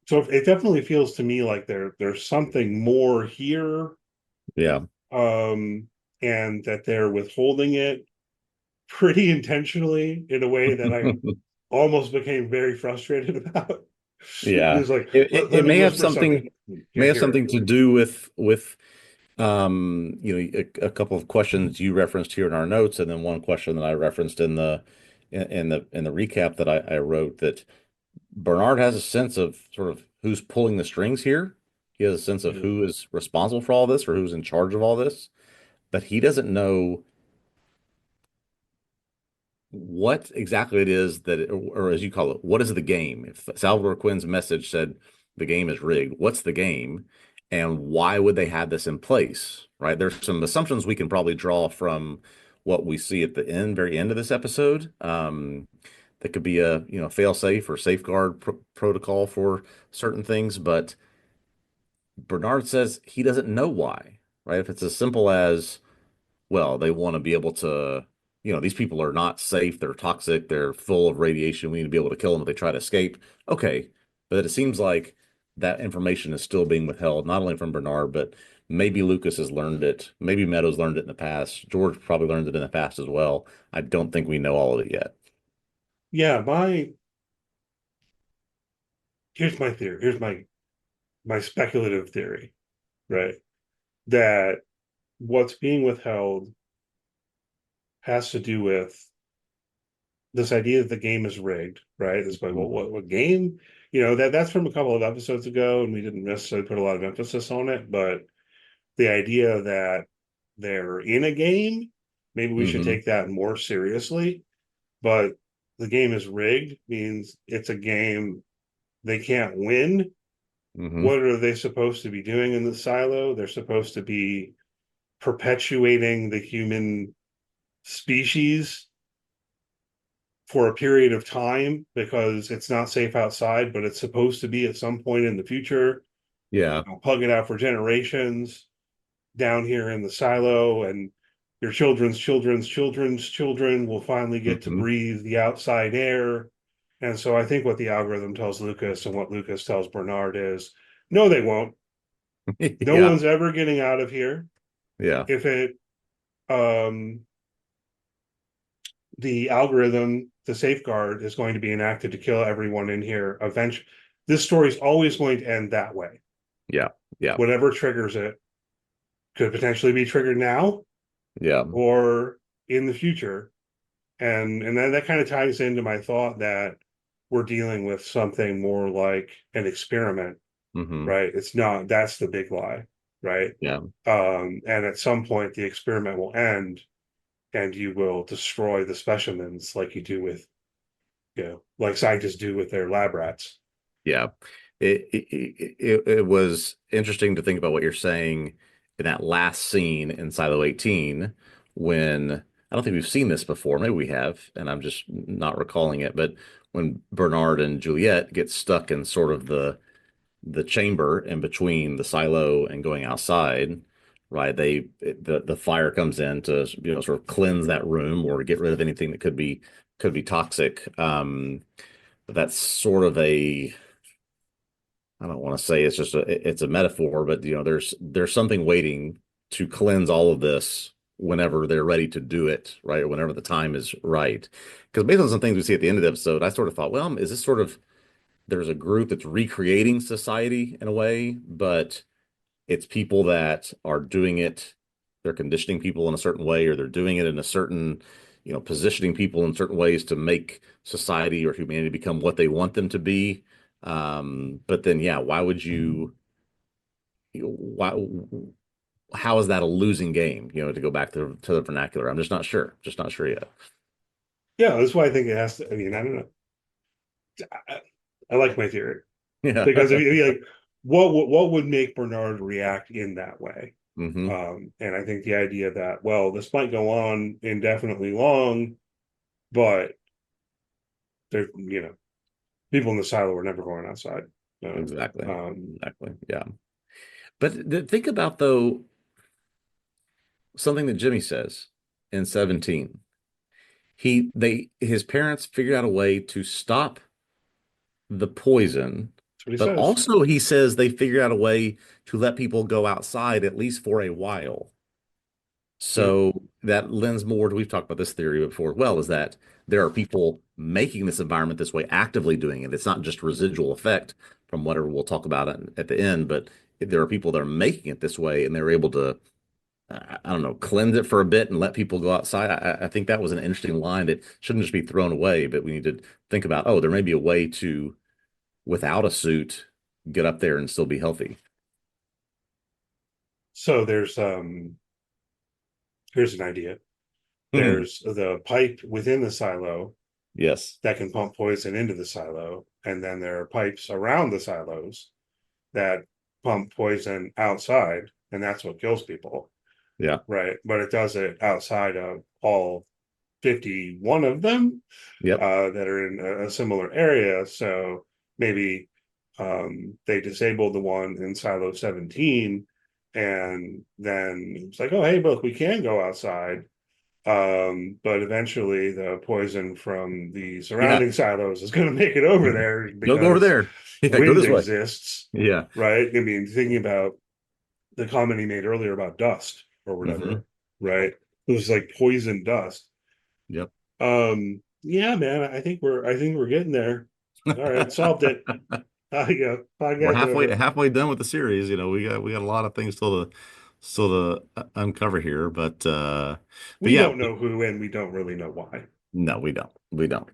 [SPEAKER 3] so it definitely feels to me like there's something more here,
[SPEAKER 2] Yeah.
[SPEAKER 3] um, and that they're withholding it pretty intentionally in a way that I almost became very frustrated about.
[SPEAKER 2] Yeah,
[SPEAKER 3] It's like,
[SPEAKER 2] it
[SPEAKER 3] let me
[SPEAKER 2] may have
[SPEAKER 3] whisper
[SPEAKER 2] something
[SPEAKER 3] something. You can't hear it.
[SPEAKER 2] to do with a couple of questions you referenced here in our notes, and then one question that I referenced in the recap that I wrote, that Bernard has a sense of sort of who's pulling the strings here. He has a sense of
[SPEAKER 3] Yeah.
[SPEAKER 2] who is responsible for all this or who's in charge of all this, but he doesn't know what exactly it is or as you call it, what is the game? If Salvador Quinn's message said the game is rigged, what's the game? And why would they have this in place? Right? There's some assumptions we can probably draw from what we see at the very end of this episode. That could be a fail safe or safeguard protocol for certain things, but Bernard says he doesn't know why. Right? If it's as simple as, well, they want to be able to, these people are not safe. They're toxic. They're full of radiation. We need to be able to kill them if they try to escape. Okay. But it seems like that information is still being withheld, not only from Bernard, but maybe Lucas has learned it. Maybe Meadows learned it in the past. George probably learned it in the past as well. I don't think we know all of it yet.
[SPEAKER 3] Yeah, here's my theory. Here's my speculative theory, right? That what's being withheld has to do with this idea that the game is rigged, right? It's like, well,
[SPEAKER 2] Mhm.
[SPEAKER 3] what game? That's from a couple of episodes ago, and we didn't necessarily put a lot of emphasis on it, but the idea that they're in a game, maybe we should
[SPEAKER 2] Mhm.
[SPEAKER 3] take that more seriously. But the game is rigged means it's a game they can't win. What are they supposed to be doing in the silo? They're supposed to be perpetuating the human species for a period of time because it's not safe outside, but it's supposed to be at some point in the future.
[SPEAKER 2] Yeah.
[SPEAKER 3] Plug it out for generations down here in the silo, and your children's children will finally get to breathe the outside air. And so I think what the algorithm tells Lucas and what Lucas tells Bernard is, no, they won't. No
[SPEAKER 2] Yeah.
[SPEAKER 3] one's ever getting out of here.
[SPEAKER 2] Yeah.
[SPEAKER 3] If it the algorithm, the safeguard, is going to be enacted to kill everyone in here eventually. This story is always going to end that way.
[SPEAKER 2] Yeah. Yeah.
[SPEAKER 3] Whatever triggers it could potentially be triggered now
[SPEAKER 2] Yeah.
[SPEAKER 3] or in the future. And then that kind of ties into my thought that we're dealing with something more like an experiment, right? It's not, that's the big lie, right?
[SPEAKER 2] Yeah.
[SPEAKER 3] And at some point the experiment will end and you will destroy the specimens like you do with, like scientists do with their lab rats.
[SPEAKER 2] Yeah. It was interesting to think about what you're saying in that last scene in Silo 18 when I don't think we've seen this before. Maybe we have, and I'm just not recalling it. But when Bernard and Juliet get stuck in sort of the chamber in between the silo and going outside, right? The fire comes in to sort of cleanse that room or get rid of anything that could be toxic. But that's sort of I don't want to say it's a metaphor, but there's something waiting to cleanse all of this whenever they're ready to do it, right? Or whenever the time is right. Because based on some things we see at the end of the episode, I sort of thought, well, is this sort of there's a group that's recreating society in a way, but it's people that are doing it, they're conditioning people in a certain way, or they're doing it in a certain, positioning people in certain ways to make society or humanity become what they want them to be. But then, yeah, why would why, how is that a losing game, to go back to the vernacular? I'm just not sure yet.
[SPEAKER 3] Yeah, that's why I think it has to. I mean, I don't know. I like my theory
[SPEAKER 2] Yeah.
[SPEAKER 3] because if you like, what would make Bernard react in that way? And I think the idea that, well, this might go on indefinitely long, but there, people in the silo were never going outside.
[SPEAKER 2] Exactly. Exactly. Yeah. But think about though something that Jimmy says in 17. His parents figured out a way to stop the poison,
[SPEAKER 3] That's what he
[SPEAKER 2] but
[SPEAKER 3] says.
[SPEAKER 2] also he says they figured out a way to let people go outside at least for a while. So that lends more to, we've talked about this theory before as well, is that there are people making this environment this way, actively doing it. It's not just residual effect from whatever we'll talk about at the end, but there are people that are making it this way and they're able to, I don't know, cleanse it for a bit and let people go outside. I think that was an interesting line that shouldn't just be thrown away, but we need to think about, oh, there may be a way to, without a suit, get up there and still be healthy.
[SPEAKER 3] So here's an idea. There's the pipe within the silo
[SPEAKER 2] Yes.
[SPEAKER 3] that can pump poison into the silo, and then there are pipes around the silos that pump poison outside, and that's what kills people.
[SPEAKER 2] Yeah.
[SPEAKER 3] Right. But it does it outside of all 51 of them.
[SPEAKER 2] Yep.
[SPEAKER 3] That are in a similar area. So maybe they disabled the one in silo 17, and then it's like, oh, hey, look, we can go outside. But eventually the poison from the surrounding silos is going to make it over there
[SPEAKER 2] Don't go over
[SPEAKER 3] because
[SPEAKER 2] there. Yeah, go
[SPEAKER 3] wind
[SPEAKER 2] this way.
[SPEAKER 3] exists.
[SPEAKER 2] Yeah.
[SPEAKER 3] Right. I mean, thinking about the comment he made earlier about dust or whatever, right? It was like poison dust.
[SPEAKER 2] Yep.
[SPEAKER 3] Yeah, man, I think we're getting there. All right, solved it. Yeah,
[SPEAKER 2] We're
[SPEAKER 3] podcast over.
[SPEAKER 2] halfway done with the series. We got a lot of things still to uncover here, but
[SPEAKER 3] We
[SPEAKER 2] yeah,
[SPEAKER 3] don't know who, and we don't really know why.
[SPEAKER 2] no, we don't. We don't.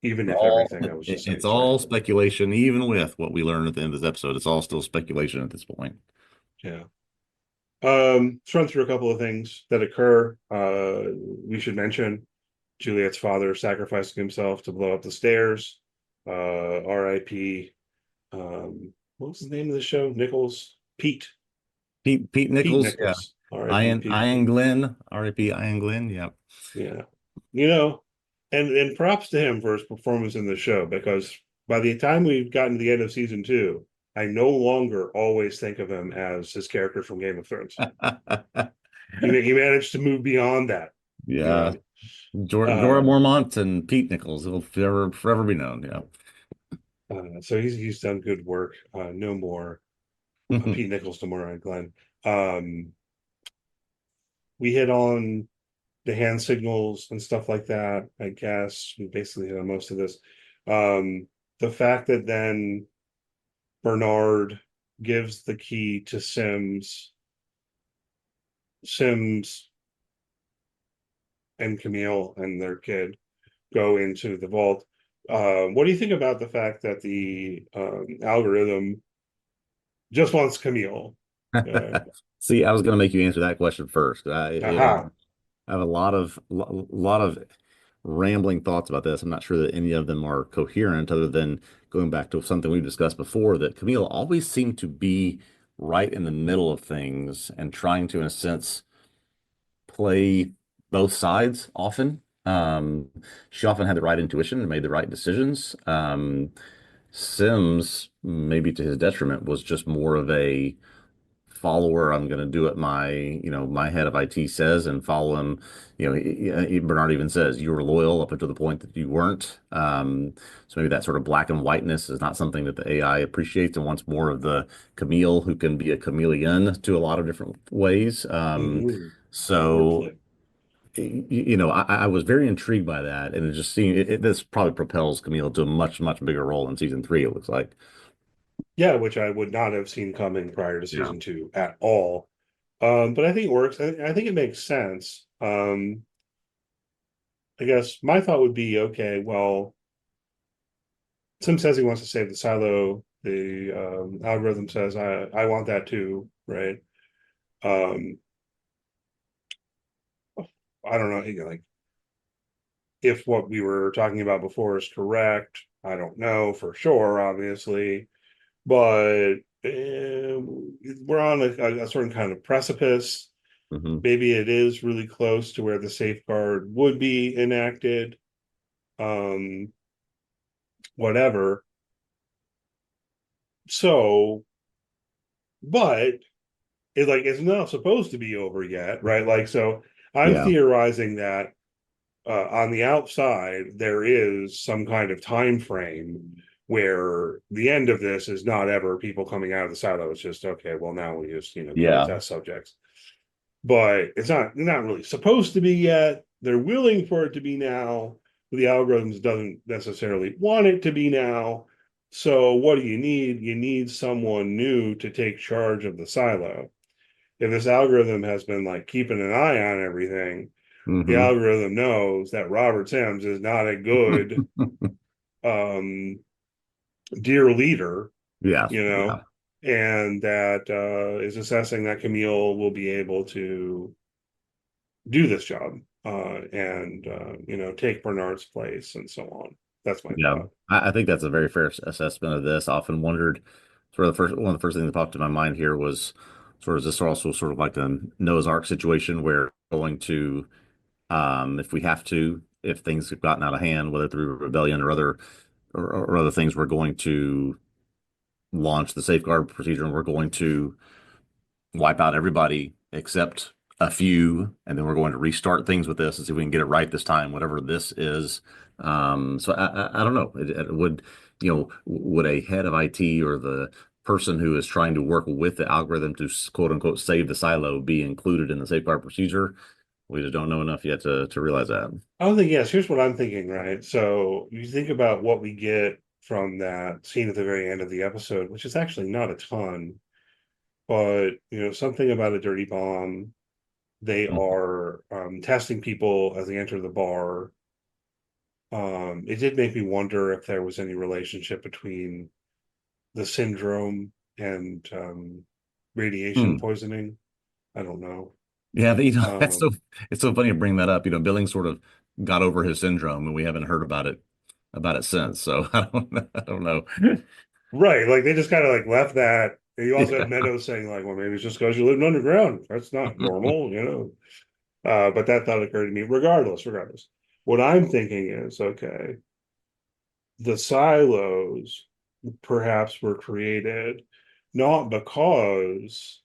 [SPEAKER 3] Even if
[SPEAKER 2] All
[SPEAKER 3] everything I was just saying
[SPEAKER 2] it's
[SPEAKER 3] is right.
[SPEAKER 2] all speculation, even with what we learned at the end of this episode. It's all still speculation at this point.
[SPEAKER 3] Yeah. Let's run through a couple of things that occur. We should mention Juliet's father sacrificing himself to blow up the stairs. R.I.P. What was the name of the show? Nichols?
[SPEAKER 2] Pete
[SPEAKER 3] Pete
[SPEAKER 2] Nichols, yeah.
[SPEAKER 3] Nichols. R.I.P. Pete.
[SPEAKER 2] Ian Glenn, R.I.P. Ian Glenn, yeah.
[SPEAKER 3] Yeah. You know, and props to him for his performance in the show, because by the time we've gotten to the end of season 2, I no longer always think of him as his character from Game of Thrones. He managed to move beyond that, you
[SPEAKER 2] Yeah.
[SPEAKER 3] know.
[SPEAKER 2] Jorah Mormont and Pete Nichols, it'll forever be known, yeah.
[SPEAKER 3] So he's done good work. No more Pete Nichols, no more Ryan Glenn. We hit on the hand signals and stuff like that. I guess we basically hit on most of this. The fact that then Bernard gives the key to Sims and Camille and their kid go into the vault. What do you think about the fact that the algorithm just wants Camille?
[SPEAKER 2] See, I was going to make you answer that question first.
[SPEAKER 3] Aha.
[SPEAKER 2] I have a lot of rambling thoughts about this. I'm not sure that any of them are coherent, other than going back to something we've discussed before, that Camille always seemed to be right in the middle of things and trying to, in a sense, play both sides often. She often had the right intuition and made the right decisions. Sims, maybe to his detriment, was just more of a follower. I'm going to do what my head of IT says and follow him. Bernard even says you were loyal up until the point that you weren't. So maybe that sort of black and whiteness is not something that the AI appreciates and wants more of the Camille, who can be a chameleon to a lot of different ways. So,
[SPEAKER 3] Wordplay.
[SPEAKER 2] I was very intrigued by that, and it just seemed this probably propels Camille to a much, much bigger role in season 3, it looks like.
[SPEAKER 3] Yeah, which I would not have seen coming prior to
[SPEAKER 2] Yeah.
[SPEAKER 3] season 2 at all. But I think it works. I think it makes sense. I guess my thought would be, okay, well, Sim says he wants to save the silo. The algorithm says I want that too, right? Um, I don't know, like, if what we were talking about before is correct. I don't know for sure, obviously, but we're on a certain kind of precipice.
[SPEAKER 2] Hmm.
[SPEAKER 3] Maybe it is really close to where the safeguard would be enacted. Whatever. So, but it's not supposed to be over yet, right? Like, so I'm
[SPEAKER 2] Yeah.
[SPEAKER 3] theorizing that on the outside there is some kind of time frame where the end of this is not ever people coming out of the silo. It's just, okay, well, now we just kill
[SPEAKER 2] Yeah.
[SPEAKER 3] test subjects. But it's not really supposed to be yet. They're willing for it to be now. The algorithms doesn't necessarily want it to be now. So what do you need? You need someone new to take charge of the silo. If this algorithm has been like keeping an eye on everything, the
[SPEAKER 2] Hmm.
[SPEAKER 3] algorithm knows that Robert Sims is not a good um dear leader,
[SPEAKER 2] Yeah.
[SPEAKER 3] you
[SPEAKER 2] Yeah.
[SPEAKER 3] know, and that is assessing that Camille will be able to do this job and take Bernard's place and so on. That's my
[SPEAKER 2] Yeah.
[SPEAKER 3] thought.
[SPEAKER 2] I think that's a very fair assessment of this. I often wondered, one of the first things that popped in my mind here was sort of, is this also sort of like a Noah's Ark situation where going to, if we have to, if things have gotten out of hand, whether through rebellion or other things, we're going to launch the safeguard procedure, and we're going to wipe out everybody except a few, and then we're going to restart things with this and see if we can get it right this time, whatever this is. So I don't know. Would a head of IT or the person who is trying to work with the algorithm to quote unquote save the silo be included in the safeguard procedure? We just don't know enough yet to realize that.
[SPEAKER 3] I don't think, yes, here's what I'm thinking, right? So you think about what we get from that scene at the very end of the episode, which is actually not a ton, but something about a dirty bomb. They
[SPEAKER 2] Mhm.
[SPEAKER 3] are testing people as they enter the bar. It did make me wonder if there was any relationship between the syndrome and radiation
[SPEAKER 2] Hmm.
[SPEAKER 3] poisoning. I don't know.
[SPEAKER 2] Yeah,
[SPEAKER 3] Um,
[SPEAKER 2] it's so funny to bring that up. Billings sort of got over his syndrome, and we haven't heard about it since. So I don't know.
[SPEAKER 3] Right. Like they just kind of like left that. And you also had
[SPEAKER 2] Yeah.
[SPEAKER 3] Meadows saying like, well, maybe it's just because you lived underground. That's not normal, you know. But that thought occurred to me. Regardless, what I'm thinking is, okay, the silos perhaps were created not because,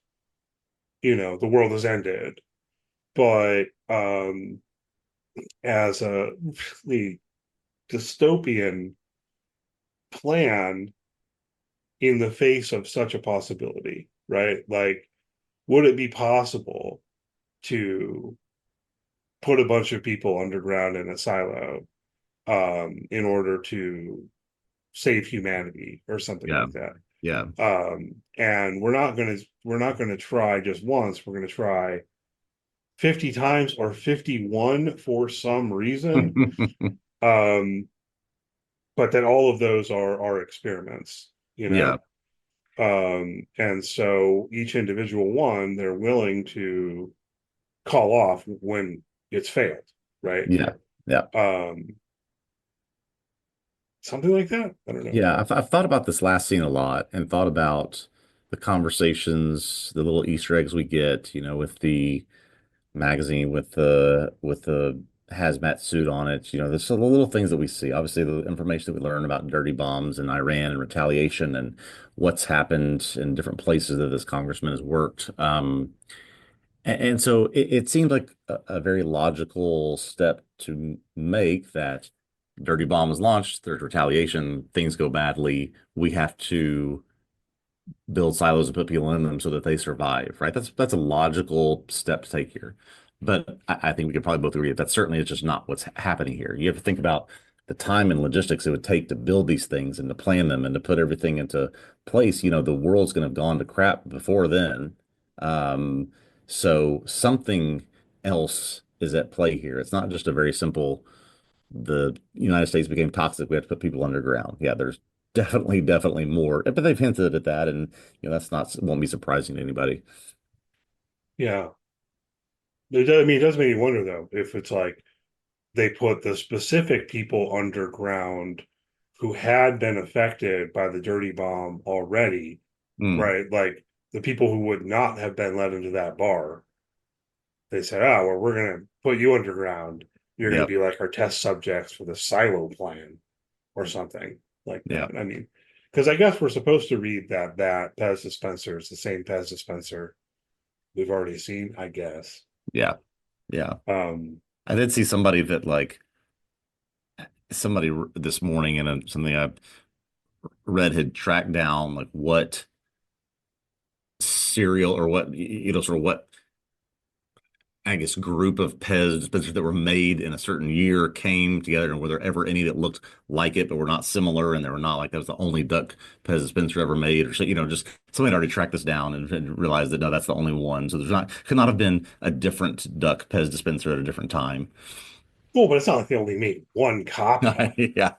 [SPEAKER 3] the world has ended, but as a really dystopian plan in the face of such a possibility, right? Like, would it be possible to put a bunch of people underground in a silo in order to save humanity or something
[SPEAKER 2] Yeah.
[SPEAKER 3] like that?
[SPEAKER 2] Yeah.
[SPEAKER 3] And we're not gonna try just once. We're gonna try 50 times or 51 for some reason. Um, but then all of those are experiments,
[SPEAKER 2] Yeah.
[SPEAKER 3] and so each individual one they're willing to call off when it's failed, right?
[SPEAKER 2] Yeah. Yeah.
[SPEAKER 3] Um, something like that. I don't know.
[SPEAKER 2] Yeah. I've thought about this last scene a lot and thought about the conversations, the little Easter eggs we get, with the magazine with the hazmat suit on it. There's the little things that we see. Obviously, the information that we learn about dirty bombs in Iran and retaliation and what's happened in different places that this congressman has worked. And so it seemed like a very logical step to make that dirty bomb is launched, there's retaliation, things go badly, we have to build silos and put people in them so that they survive, right? That's a logical step to take here. But I think we could probably both agree that certainly is just not what's happening here. You have to think about the time and logistics it would take to build these things and to plan them and to put everything into place. The world's going to have gone to crap before then. Um, so something else is at play here. It's not just a very simple the United States became toxic. We have to put people underground. Yeah, there's definitely more. But they've hinted at that, and that's not won't be surprising to anybody.
[SPEAKER 3] Yeah. I mean, it does make me wonder though, if it's like they put the specific people underground who had been affected by the dirty bomb already,
[SPEAKER 2] Mm,
[SPEAKER 3] right? Like the people who would not have been let into that bar, they said, oh, well, we're going to put you underground. You're going to
[SPEAKER 2] yep,
[SPEAKER 3] be like our test subjects for the silo plan or something like
[SPEAKER 2] yep,
[SPEAKER 3] that. I mean, because I guess we're supposed to read that Pez dispenser is the same Pez dispenser we've already seen, I guess.
[SPEAKER 2] yeah, yeah.
[SPEAKER 3] Um,
[SPEAKER 2] I did see somebody that somebody this morning in something I read had tracked down like what cereal or what sort of what I guess group of Pez dispensers that were made in a certain year came together, and were there ever any that looked like it but were not similar, and they were not like that was the only duck Pez dispenser ever made, or so just somebody had already tracked this down and realized that no, that's the only one. So there's not could not have been a different duck Pez dispenser at a different time.
[SPEAKER 3] well, but it's not like they only made one copy
[SPEAKER 2] Yeah,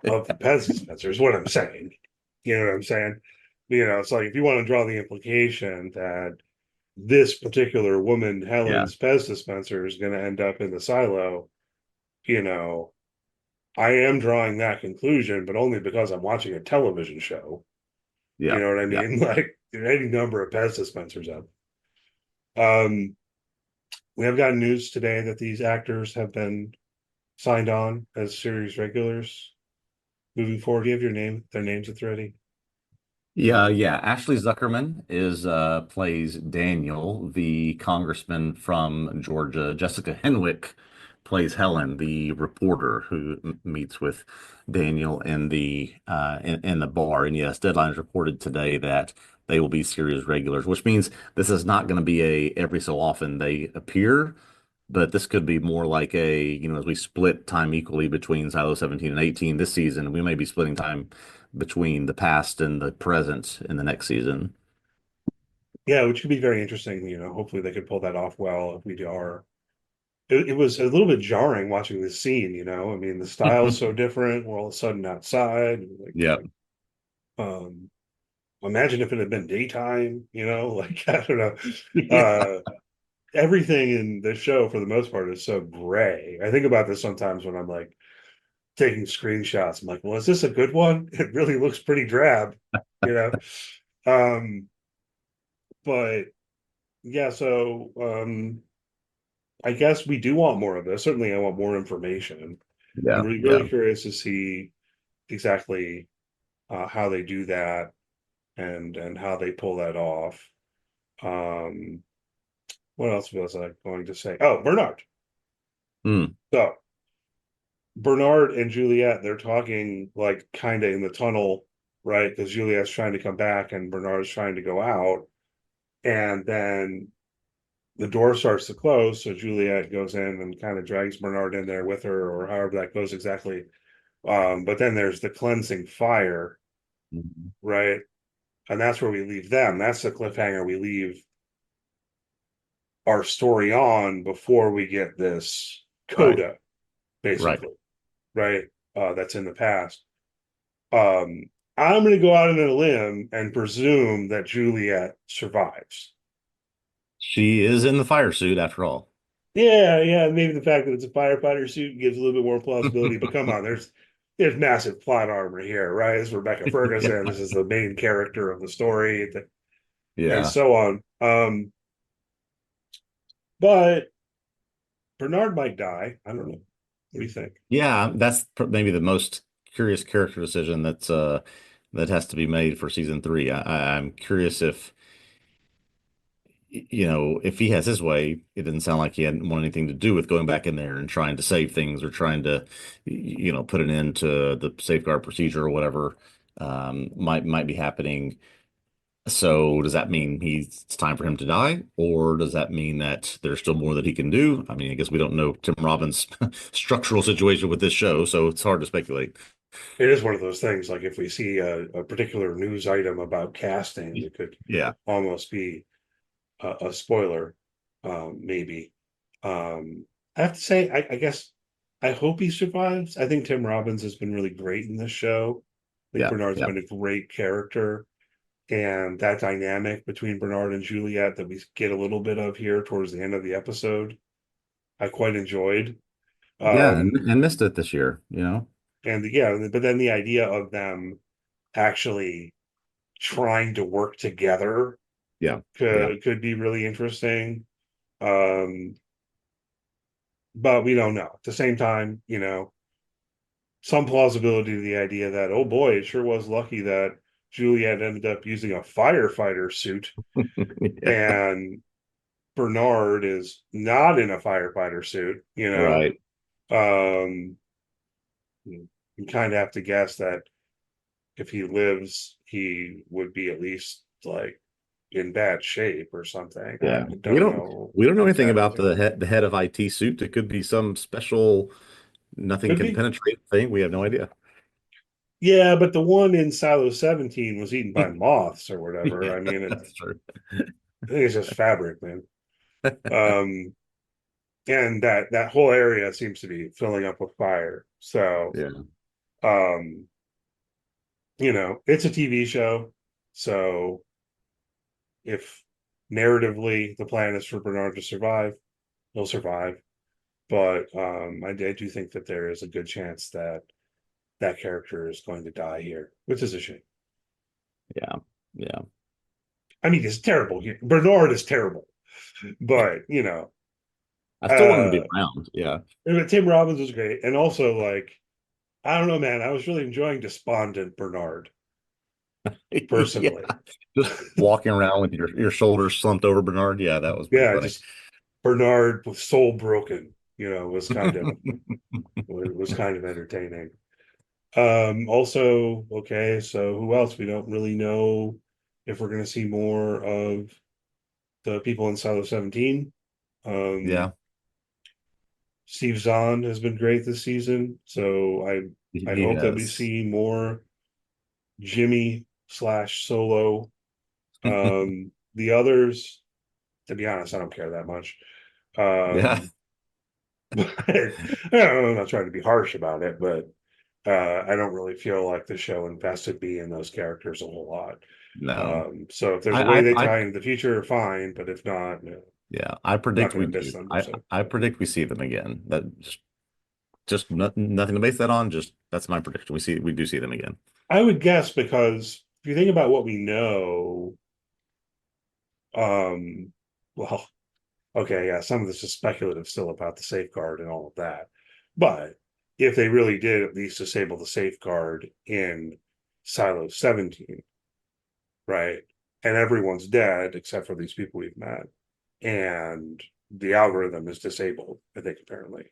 [SPEAKER 3] of the Pez dispenser, is what I'm saying. You know what I'm saying? It's like if you want to draw the implication that this particular woman,
[SPEAKER 2] yeah,
[SPEAKER 3] Helen's Pez dispenser, is going to end up in the silo, you know, I am drawing that conclusion, but only because I'm watching a television show. You
[SPEAKER 2] yeah,
[SPEAKER 3] know what I
[SPEAKER 2] yeah.
[SPEAKER 3] mean? Like any number of Pez dispensers up. Um, we have gotten news today that these actors have been signed on as series regulars moving forward. Do you have their names at ready?
[SPEAKER 2] Yeah, yeah. Ashley Zuckerman is plays Daniel, the congressman from Georgia. Jessica Henwick plays Helen, the reporter who meets with Daniel in in the bar. And yes, Deadline has reported today that they will be series regulars, which means this is not going to be a every so often they appear, but this could be more like as we split time equally between Silo 17 and 18 this season, we may be splitting time between the past and the present in the next season.
[SPEAKER 3] Yeah, which could be very interesting. Hopefully they could pull that off well if we are. It was a little bit jarring watching this scene. I mean, the style's so different. We're all of a sudden outside.
[SPEAKER 2] Yep.
[SPEAKER 3] Um, imagine if it had been daytime. Like I don't know.
[SPEAKER 2] Yeah.
[SPEAKER 3] everything in the show for the most part is so gray. I think about this sometimes when I'm like taking screenshots. I'm like, well, is this a good one? It really looks pretty drab, you know. Um, but yeah, so I guess we do want more of this. Certainly, I want more information. I'm
[SPEAKER 2] Yeah,
[SPEAKER 3] really,
[SPEAKER 2] yeah.
[SPEAKER 3] really curious to see exactly how they do that and how they pull that off. Um, what else was I going to say? Oh, Bernard.
[SPEAKER 2] Hmm.
[SPEAKER 3] So Bernard and Juliet, they're talking like kind of in the tunnel, right? Because Juliet's trying to come back and Bernard's trying to go out. And then the door starts to close. So Juliet goes in and kind of drags Bernard in there with her, or however that goes exactly. But then there's the cleansing fire,
[SPEAKER 2] Mhm.
[SPEAKER 3] right? And that's where we leave them. That's the cliffhanger we leave our story on before we get this
[SPEAKER 2] Right,
[SPEAKER 3] coda,
[SPEAKER 2] right.
[SPEAKER 3] basically, right? That's in the past. Um, I'm going to go out on a limb and presume that Juliet survives.
[SPEAKER 2] She is in the fire suit after all.
[SPEAKER 3] Yeah, yeah. Maybe the fact that it's a firefighter suit gives a little bit more plausibility. But come on, there's massive plot armor here, right? This is Rebecca
[SPEAKER 2] Yeah,
[SPEAKER 3] Ferguson. This is the main character of the story, and
[SPEAKER 2] yeah,
[SPEAKER 3] so on. But Bernard might die. I don't know. What do you think?
[SPEAKER 2] yeah. That's maybe the most curious character decision that has to be made for season three. I'm curious if if he has his way, it didn't sound like he had want anything to do with going back in there and trying to save things or trying to, put an end to the safeguard procedure or whatever might be happening. So does that mean it's time for him to die, or does that mean that there's still more that he can do? I mean, I guess we don't know Tim Robbins' structural situation with this show, so it's hard to speculate.
[SPEAKER 3] It is one of those things. Like if we see a particular news item about casting, it could
[SPEAKER 2] Yeah,
[SPEAKER 3] almost be a spoiler, maybe. I have to say, I guess I hope he survives. I think Tim Robbins has been really great in this show. I think
[SPEAKER 2] yeah,
[SPEAKER 3] Bernard's
[SPEAKER 2] yeah,
[SPEAKER 3] been a great character, and that dynamic between Bernard and Juliet that we get a little bit of here towards the end of the episode, I quite enjoyed.
[SPEAKER 2] yeah, and,
[SPEAKER 3] Um,
[SPEAKER 2] and missed it this year.
[SPEAKER 3] and yeah, but then the idea of them actually trying to work together
[SPEAKER 2] Yeah, yeah,
[SPEAKER 3] could be really interesting. Um, but we don't know. At the same time, some plausibility to the idea that, oh boy, it sure was lucky that Juliet ended up using a firefighter suit
[SPEAKER 2] yeah,
[SPEAKER 3] and Bernard is not in a firefighter suit.
[SPEAKER 2] right.
[SPEAKER 3] Um, you kind of have to guess that if he lives, he would be at least like in bad shape or something. I
[SPEAKER 2] Yeah, we
[SPEAKER 3] don't
[SPEAKER 2] don't
[SPEAKER 3] know
[SPEAKER 2] we don't know anything about
[SPEAKER 3] exactly.
[SPEAKER 2] the head of IT suit. It could be some special nothing
[SPEAKER 3] Could
[SPEAKER 2] can
[SPEAKER 3] be.
[SPEAKER 2] penetrate thing. We have no idea.
[SPEAKER 3] Yeah, but the one in Silo 17 was eaten by moths or whatever.
[SPEAKER 2] Yeah,
[SPEAKER 3] I mean,
[SPEAKER 2] that's true.
[SPEAKER 3] I think it's just fabric, man. Um, and that whole area seems to be filling up with fire. So,
[SPEAKER 2] Yeah,
[SPEAKER 3] um, it's a TV show. So if narratively the plan is for Bernard to survive, he'll survive. But I do think that there is a good chance that that character is going to die here, which is a shame.
[SPEAKER 2] yeah, yeah.
[SPEAKER 3] I mean, it's terrible. Bernard is terrible, but
[SPEAKER 2] I still want him to be
[SPEAKER 3] uh,
[SPEAKER 2] around. Yeah,
[SPEAKER 3] Tim Robbins was great, and also like I don't know, man, I was really enjoying Despondent Bernard
[SPEAKER 2] yeah.
[SPEAKER 3] personally.
[SPEAKER 2] Just walking around with your shoulders slumped over, Bernard. Yeah, that was pretty
[SPEAKER 3] Yeah,
[SPEAKER 2] funny.
[SPEAKER 3] just Bernard with soul broken, was kind of entertaining. Also, okay, so who else? We don't really know if we're going to see more of the people in Silo 17. Um,
[SPEAKER 2] Yeah,
[SPEAKER 3] Steve Zahn has been great this season, so I
[SPEAKER 2] he
[SPEAKER 3] hope that we
[SPEAKER 2] has.
[SPEAKER 3] see more Jimmy slash Solo. The others, to be honest, I don't care that much.
[SPEAKER 2] Yeah,
[SPEAKER 3] But I'm not trying to be harsh about it, but I don't really feel like the show invested me in those characters a whole lot.
[SPEAKER 2] no.
[SPEAKER 3] So if there's a
[SPEAKER 2] I,
[SPEAKER 3] way
[SPEAKER 2] I,
[SPEAKER 3] they
[SPEAKER 2] I,
[SPEAKER 3] tie into the future, fine. But if not, no.
[SPEAKER 2] Yeah, I
[SPEAKER 3] I'm not
[SPEAKER 2] predict we
[SPEAKER 3] going to diss
[SPEAKER 2] do.
[SPEAKER 3] them.
[SPEAKER 2] I
[SPEAKER 3] So
[SPEAKER 2] I predict we see them again. That just nothing to base that on. Just that's my prediction. We do see them again.
[SPEAKER 3] I would guess, because if you think about what we know, um, well, okay, yeah, some of this is speculative still about the safeguard and all of that. But if they really did at least disable the safeguard in Silo 17, right? And everyone's dead except for these people we've met. And the algorithm is disabled, I think, apparently.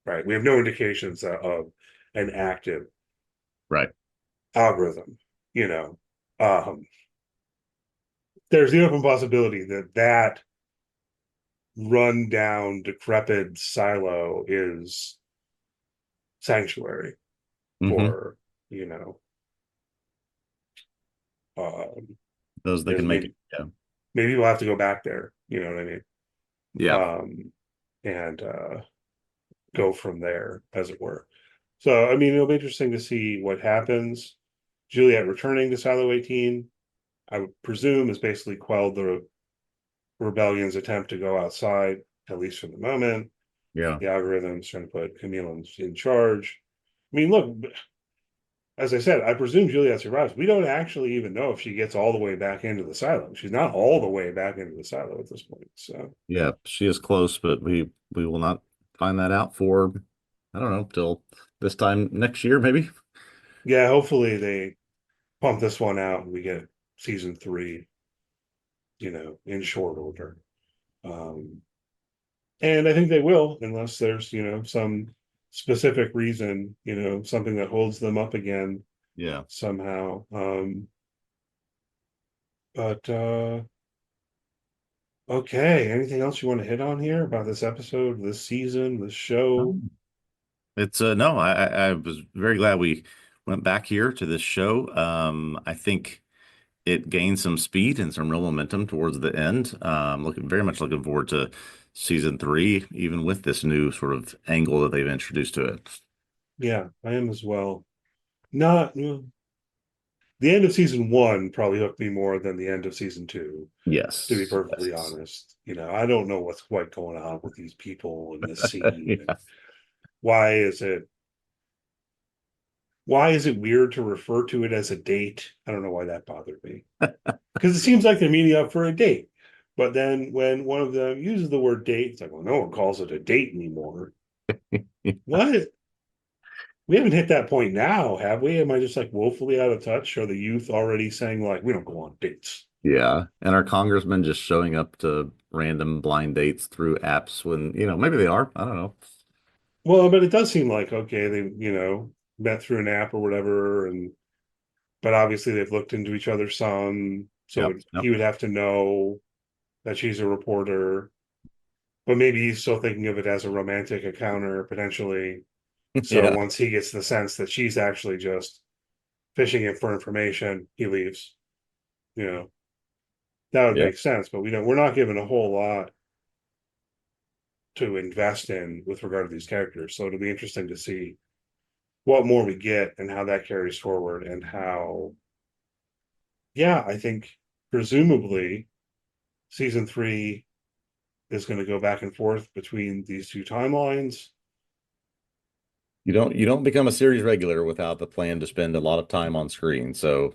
[SPEAKER 3] Right. We have no indications of an active
[SPEAKER 2] Right.
[SPEAKER 3] algorithm, you know. Um, there's the open possibility that that run down, decrepit silo is sanctuary
[SPEAKER 2] Hmm.
[SPEAKER 3] for, you know,
[SPEAKER 2] Those that can make it.
[SPEAKER 3] maybe
[SPEAKER 2] Yeah.
[SPEAKER 3] maybe we'll have to go back there, you know what I mean?
[SPEAKER 2] Yeah.
[SPEAKER 3] And go from there, as it were. So, I mean, it'll be interesting to see what happens. Juliet returning to Silo 18, I would presume, has basically quelled the rebellion's attempt to go outside, at least for the moment.
[SPEAKER 2] Yeah.
[SPEAKER 3] The algorithm's trying to put Caemeron in charge. I mean, look, as I said, I presume Juliet survives. We don't actually even know if she gets all the way back into the silo. She's not all the way back into the silo at this point. So,
[SPEAKER 2] Yeah. She is close, but we will not find that out for I don't know till this time next year, maybe.
[SPEAKER 3] yeah, hopefully they pump this one out and we get season 3, in short order. Um, and I think they will, unless there's, some specific reason, something that holds them up again
[SPEAKER 2] Yeah.
[SPEAKER 3] somehow. But okay, anything else you want to hit on here about this episode, this season, this show?
[SPEAKER 2] It's no, I was very glad we went back here to this show. I think it gained some speed and some real momentum towards the end. Very much looking forward to season 3, even with this new sort of angle that they've introduced to it.
[SPEAKER 3] Yeah, I am as well. Not the end of season 1 probably hooked me more than the end of season 2, to be
[SPEAKER 2] Yes.
[SPEAKER 3] perfectly
[SPEAKER 2] Yes.
[SPEAKER 3] honest. I don't know what's quite going on with these people in this scene. And
[SPEAKER 2] Yeah.
[SPEAKER 3] why is it weird to refer to it as a date? I don't know why that bothered me. Because it seems like they're meeting up for a date. But then when one of them uses the word date, it's like, well, no one calls it a date anymore. What? We haven't hit that point now, have we? Am I just like woefully out of touch? Are the youth already saying, like, we don't go on dates?
[SPEAKER 2] Yeah. And our congressmen just showing up to random blind dates through apps when, maybe they are. I don't know.
[SPEAKER 3] Well, but it does seem like, okay, they, met through an app or whatever. But obviously they've looked into each other some. So
[SPEAKER 2] Yep. Yep.
[SPEAKER 3] he would have to know that she's a reporter. But maybe he's still thinking of it as a romantic encounter, potentially. So
[SPEAKER 2] Yeah.
[SPEAKER 3] once he gets the sense that she's actually just fishing it for information, he leaves. You know, that would
[SPEAKER 2] Yeah.
[SPEAKER 3] make sense, but we're not given a whole lot to invest in with regard to these characters. So it'll be interesting to see what more we get and how that carries forward, and how, yeah, I think presumably season 3 is going to go back and forth between these two timelines.
[SPEAKER 2] You don't become a series regular without the plan to spend a lot of time on screen. So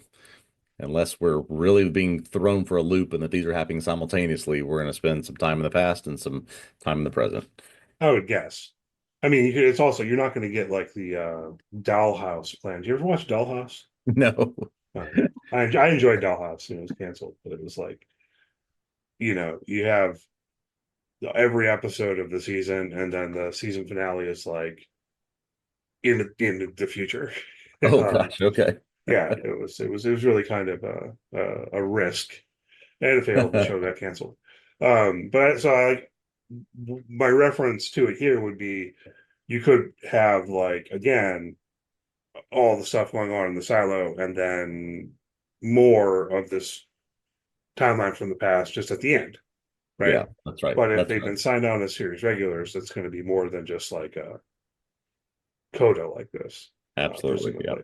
[SPEAKER 2] unless we're really being thrown for a loop and that these are happening simultaneously, we're going to spend some time in the past and some time in the present.
[SPEAKER 3] I would guess. I mean, it's also, you're not going to get like the Dollhouse plan. Do you ever watch Dollhouse?
[SPEAKER 2] No.
[SPEAKER 3] I enjoyed Dollhouse. It was canceled, but it was like, you have every episode of the season, and then the season finale is like in the future.
[SPEAKER 2] Oh
[SPEAKER 3] um,
[SPEAKER 2] gosh. Okay.
[SPEAKER 3] yeah, it was really kind of a risk, and it failed. The show got canceled. But so my reference to it here would be, you could have, like, again, all the stuff going on in the silo, and then more of this timeline from the past just at the end, right?
[SPEAKER 2] Yeah, that's right.
[SPEAKER 3] But if
[SPEAKER 2] That's
[SPEAKER 3] they've
[SPEAKER 2] right.
[SPEAKER 3] been signed on as series regulars, it's going to be more than just like a coda like this,
[SPEAKER 2] Absolutely. Yeah.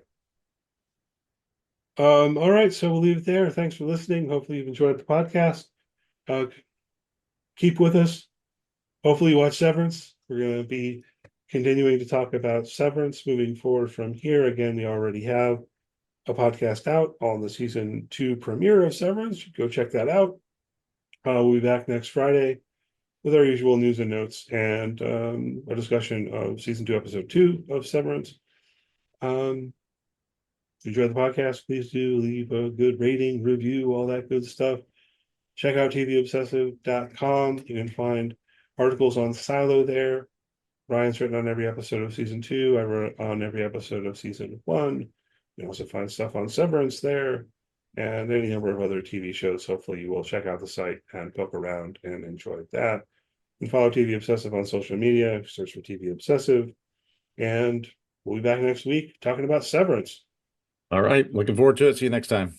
[SPEAKER 3] presumably. All right, so we'll leave it there. Thanks for listening. Hopefully you've enjoyed the podcast. Uh, keep with us. Hopefully you watch Severance. We're going to be continuing to talk about Severance moving forward from here. Again, we already have a podcast out on the season 2 premiere of Severance. Go check that out. We'll be back next Friday with our usual news and notes and a discussion of season 2, episode 2 of Severance. If you enjoyed the podcast, please do leave a good rating, review, all that good stuff. Check out TVObscast.com. You can find articles on Silo there. Ryan's written on every episode of season 2. I wrote on every episode of season 1. You can also find stuff on Severance there and any number of other TV shows. Hopefully you will check out the site and poke around and enjoy that. You can follow TV Obsessive on social media. Search for TV Obsessive. And we'll be back next week talking about Severance.
[SPEAKER 2] All right. Looking forward to it. See you next time.